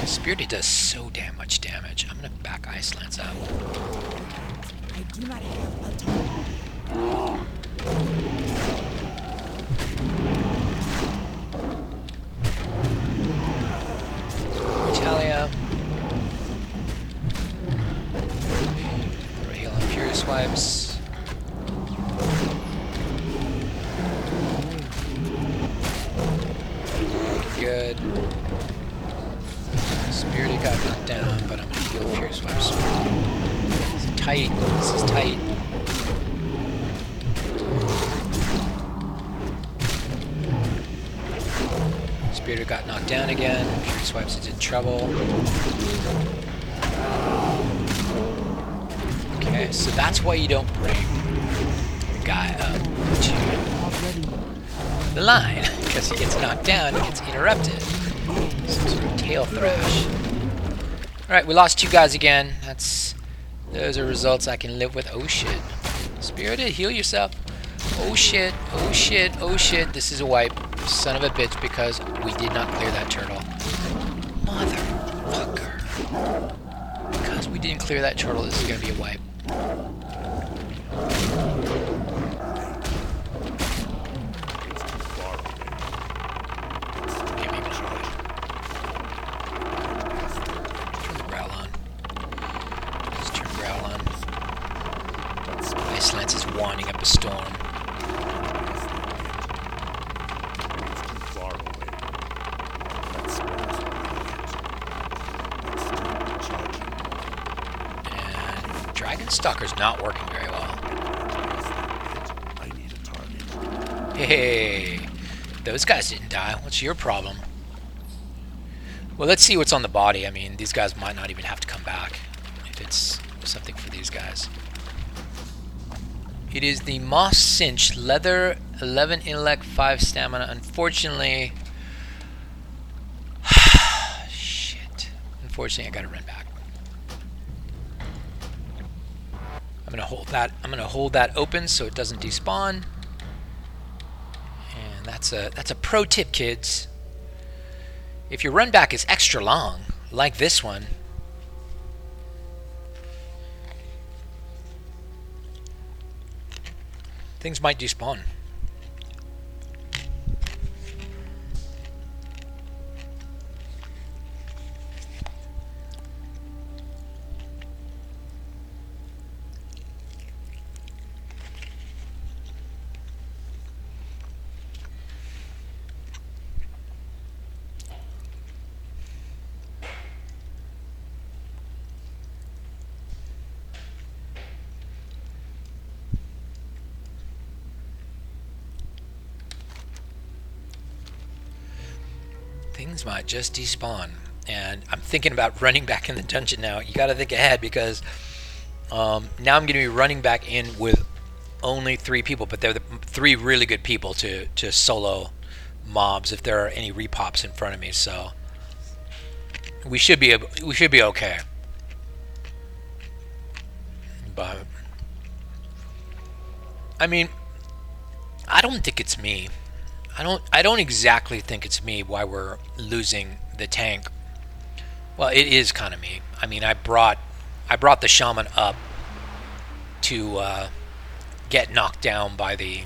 Spirited does so damn much damage. I'm gonna back Ice Lance up. I do not have a target. Italia. Throw a heal on Fury Swipes. Good. Spirited got knocked down, but I'm gonna heal Fury Swipes. This is tight. This is tight. Spirited got knocked down again. Fury Swipes is in trouble. Okay, so that's why you don't bring the guy up to the line, because he gets knocked down, he gets interrupted. Some sort of tail thrash. Alright, we lost 2 guys again. Those are results I can live with. Oh shit. Spirited, heal yourself. Oh shit, oh shit, oh shit. This is a wipe. Son of a bitch, because we did not clear that turtle. Motherfucker. Because we didn't clear that turtle, this is gonna be a wipe. Winding up a storm. And Dragon Stalker's not working very well. I need a target. Hey, those guys didn't die. What's your problem? Well, let's see what's on the body. I mean, these guys might not even have to come back if it's something for these guys. It is the Moss Cinch Leather, 11 intellect, 5 stamina. Unfortunately, shit. Unfortunately, I gotta run back. I'm gonna hold that. I'm gonna hold that open so it doesn't despawn. And that's a pro tip, kids. If your run back is extra long, like this one, things might despawn. Things might just despawn, and I'm thinking about running back in the dungeon now. You gotta think ahead, because now I'm gonna be running back in with only 3 people, but they're the 3 really good people to solo mobs if there are any repops in front of me. So we should be okay. But I mean, I don't think it's me. I don't exactly think it's me why we're losing the tank. Well, it is kind of me. I mean, I brought the shaman up to get knocked down by the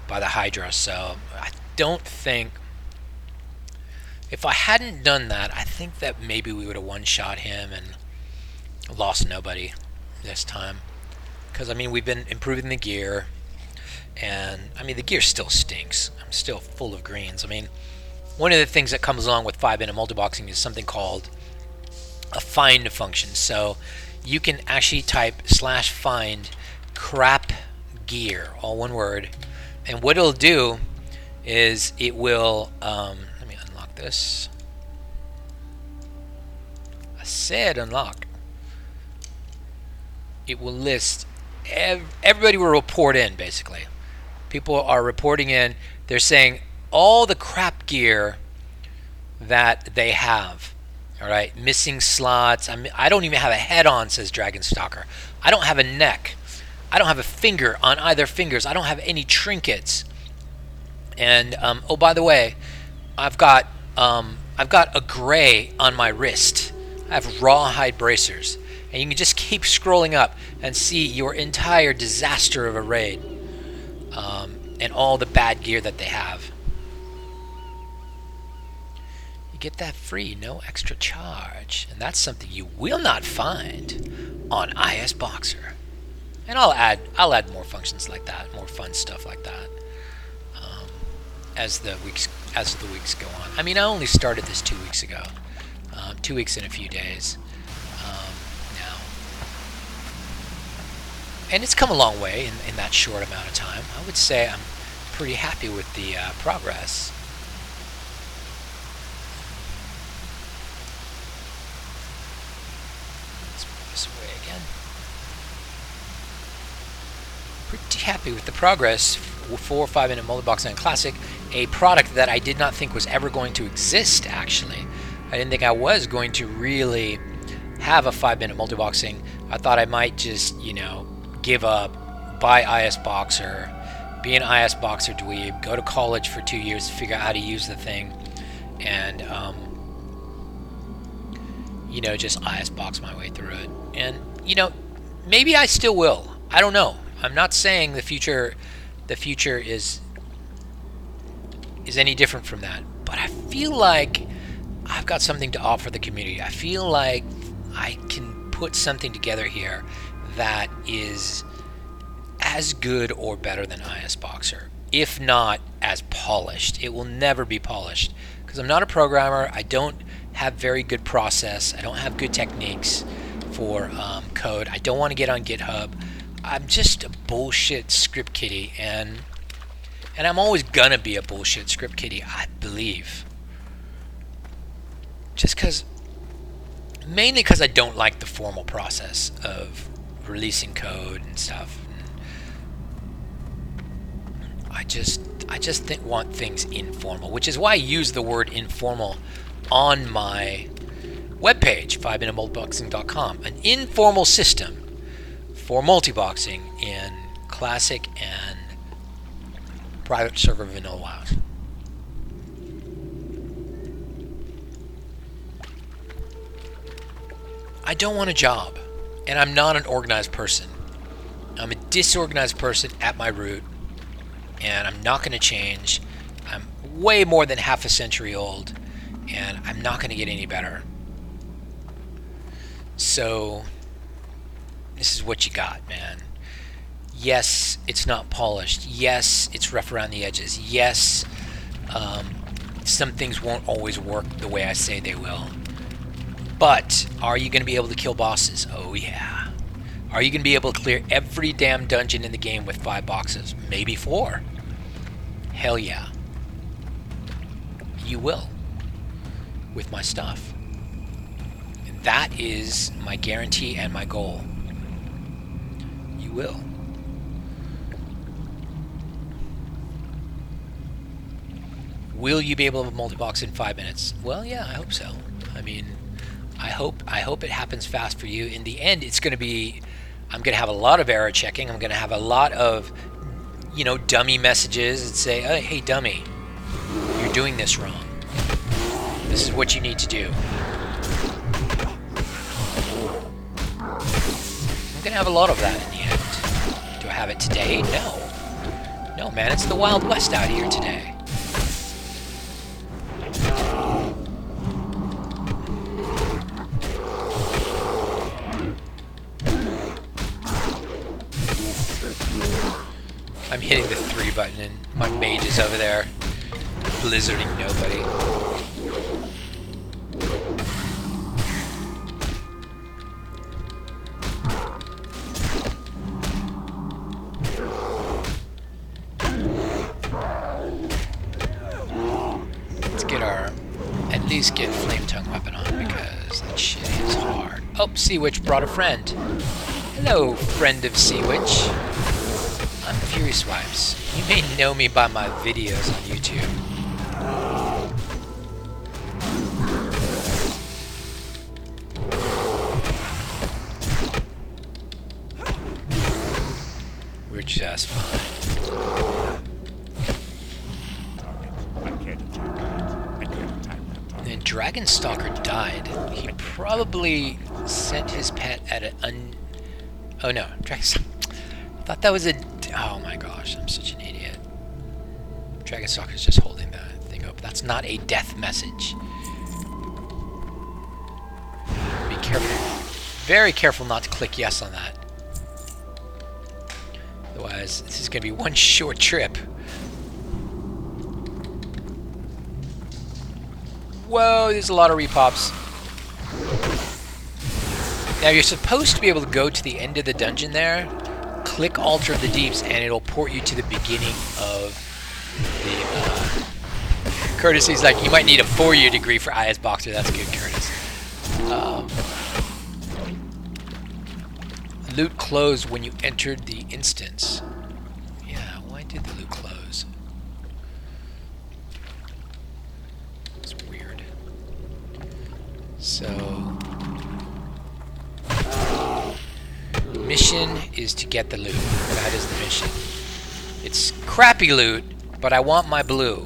Hydra. So I don't think, if I hadn't done that, I think that maybe we would have one-shot him and lost nobody this time. Because I mean, we've been improving the gear, and I mean the gear still stinks. I'm still full of greens. I mean, one of the things that comes along with 5-minute multiboxing is something called a find function. So you can actually type /find crap gear, all one word, and what it'll do is it will let me unlock this. I said unlock. It will list everybody will report in. Basically, people are reporting in. They're saying all the crap gear that they have. All right, missing slots. I don't even have a head on, says Dragon Stalker. I don't have a neck. I don't have a finger on either fingers. I don't have any trinkets. And oh, by the way, I've got a gray on my wrist. I have rawhide bracers, and you can just keep scrolling up and see your entire disaster of a raid, and all the bad gear that they have. You get that free, no extra charge, and that's something you will not find on IS Boxer. And I'll add more functions like that, more fun stuff like that, as the weeks go on. I mean, I only started this 2 weeks ago, 2 weeks and a few days now, and it's come a long way in that short amount of time. I would say I'm pretty happy with the progress. Let's move this away again. Pretty happy with the progress for 5-minute multiboxing Classic, a product that I did not think was ever going to exist. Actually, I didn't think I was going to really have a 5-minute multiboxing. I thought I might just, give up, buy IS Boxer, be an IS Boxer dweeb, go to college for 2 years to figure out how to use the thing, and just IS box my way through it. And maybe I still will. I don't know. I'm not saying the future is any different from that, but I feel like I've got something to offer the community. I feel like I can put something together here that is as good or better than IS Boxer, if not as polished. It will never be polished because I'm not a programmer. I don't have very good process. I don't have good techniques for code. I don't want to get on GitHub. I'm just a bullshit script kiddie, and I'm always gonna be a bullshit script kiddie, I believe. Just mainly because I don't like the formal process of releasing code and stuff. I just want things informal, which is why I use the word informal on my webpage, 5minutemultiboxing.com. An informal system for multiboxing in Classic and private server vanilla. I don't want a job, and I'm not an organized person. I'm a disorganized person at my root, and I'm not going to change. I'm way more than half a century old, and I'm not going to get any better. So this is what you got, man. Yes, it's not polished. Yes, it's rough around the edges. Yes, some things won't always work the way I say they will. But are you going to be able to kill bosses? Oh yeah. Are you going to be able to clear every damn dungeon in the game with 5 boxes? Maybe 4. Hell yeah. You will. With my stuff. And that is my guarantee and my goal. You will. Will you be able to multibox in 5 minutes? Well, yeah, I hope so. I mean, I hope it happens fast for you. In the end, it's going to be I'm going to have a lot of error checking. I'm going to have a lot of, you know, dummy messages that say, oh, hey, dummy, you're doing this wrong. This is what you need to do. I'm going to have a lot of that in the end. Do I have it today? No. No, man, it's the Wild West out here today. I'm hitting the 3 button and my mage is over there blizzarding nobody. Let's get our, at least get Flame Tongue weapon on because that shit is hard. Oh, Sea Witch brought a friend. Hello, friend of Sea Witch. I'm Fury Swipes. You may know me by my videos on YouTube. We're just fine. And Dragonstalker died. He probably sent his pet at an oh no, Dragonstalker. I thought that was a... Oh my gosh, I'm such an idiot. Dragonstalker's just holding that thing up. That's not a death message. Be careful. Very careful not to click yes on that. Otherwise, this is going to be one short trip. Whoa, there's a lot of repops. Now, you're supposed to be able to go to the end of the dungeon there, click Altar of the Deeps, and it'll port you to the beginning of the... Curtis is like, you might need a 4-year degree for IS Boxer. That's good, Curtis. Loot closed when you entered the instance. Yeah, why did the loot close? It's weird. So... mission is to get the loot. That is the mission. It's crappy loot, but I want my blue.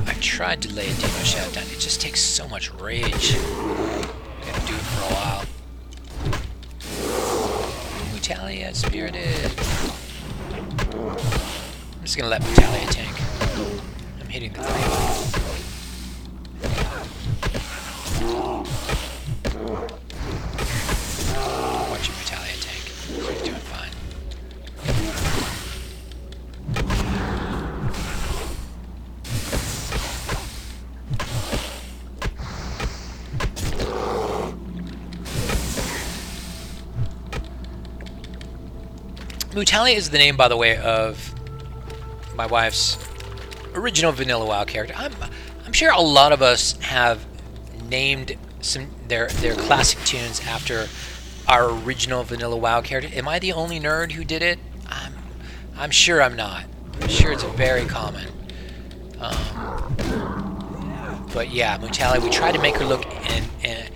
I tried to lay a demo shot down. It just takes so much rage. I gotta do it for a while. Mutalia spirited. I'm just gonna let Mutalia tank. I'm hitting the 3. Watch your Mutalia tank. She's doing fine. Mutalia is the name, by the way, of my wife's original Vanilla WoW character. I'm sure a lot of us have named some their classic tunes after our original Vanilla WoW character. Am I the only nerd who did it? I'm sure I'm not. I'm sure it's very common. But yeah, Mutalia, we tried to make her look and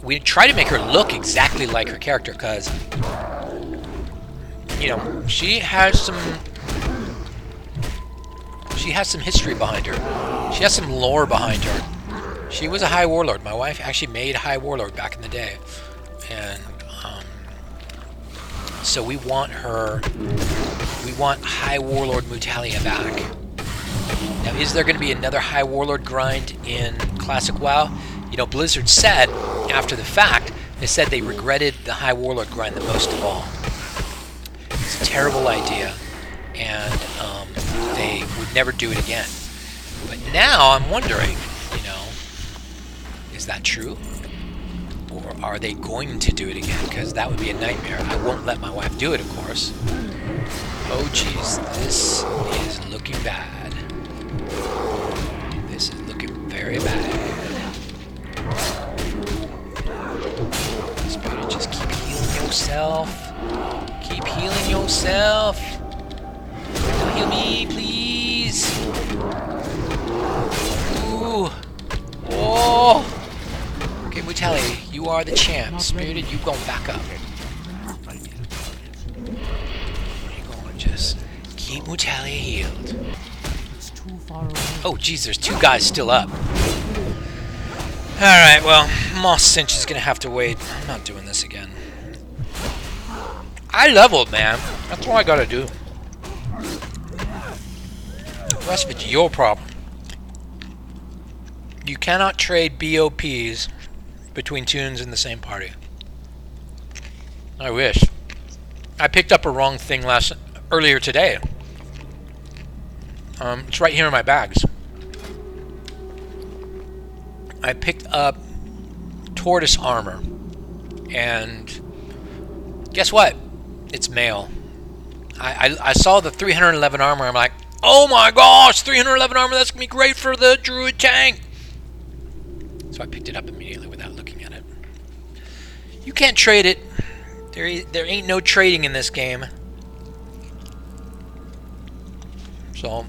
we tried to make her look exactly like her character because, you know, she has some history behind her. She has some lore behind her. She was a High Warlord. My wife actually made High Warlord back in the day, and so we want High Warlord Mutalia back. Now, is there going to be another High Warlord grind in Classic WoW? You know, Blizzard said after the fact, they said they regretted the High Warlord grind the most of all. It's a terrible idea, and they would never do it again. But now I'm wondering, you know, is that true? Or are they going to do it again? Because that would be a nightmare. I won't let my wife do it, of course. Oh, jeez, this is looking bad. This is looking very bad. Spirit, just keep healing yourself. yourself. Don't heal me, please. Ooh. Oh. Okay, Mutelli, you are the champ. Spirited, you going back up. Where you going? Just keep Mutelli healed. It's too far away. Oh, geez, there's two guys still up. Alright, well, Moss Cinch is gonna have to wait. I'm not doing this again. I leveled, man. That's all I gotta do. The rest of it's your problem. You cannot trade BOPs between tunes in the same party. I wish. I picked up a wrong thing earlier today. It's right here in my bags. I picked up tortoise armor, and guess what? It's male. I saw the 311 armor. I'm like, oh my gosh, 311 armor. That's gonna be great for the druid tank. So I picked it up immediately without looking at it. You can't trade it. There ain't no trading in this game. So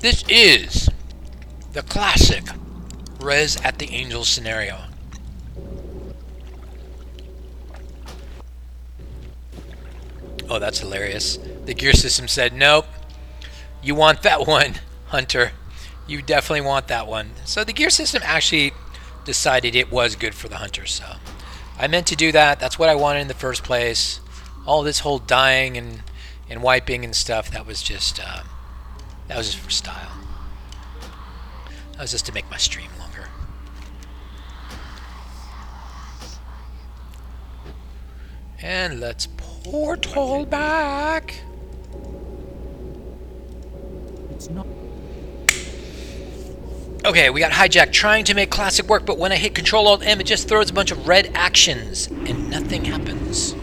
this is the classic Res at the Angels scenario. Oh, that's hilarious. The gear system said, nope, you want that one, Hunter. You definitely want that one. So the gear system actually decided it was good for the Hunter. So I meant to do that. That's what I wanted in the first place. All this whole dying and wiping and stuff, that was just for style. That was just to make my stream longer. And let's portal back. It's not. Okay, we got Hijack trying to make classic work, but when I hit Control-Alt-M, it just throws a bunch of red actions, and nothing happens.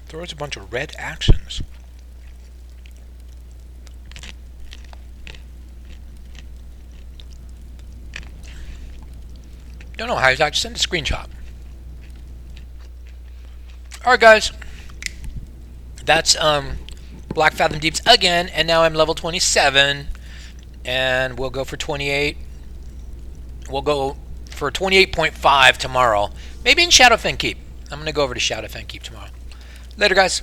Throws a bunch of red actions. Don't know, Hijack, just send a screenshot. Alright, guys. That's, Black Fathom Deeps again, and now I'm level 27, and we'll go for 28. We'll go for 28.5 tomorrow. Maybe in Shadowfen Keep. I'm going to go over to Shadowfen Keep tomorrow. Later, guys.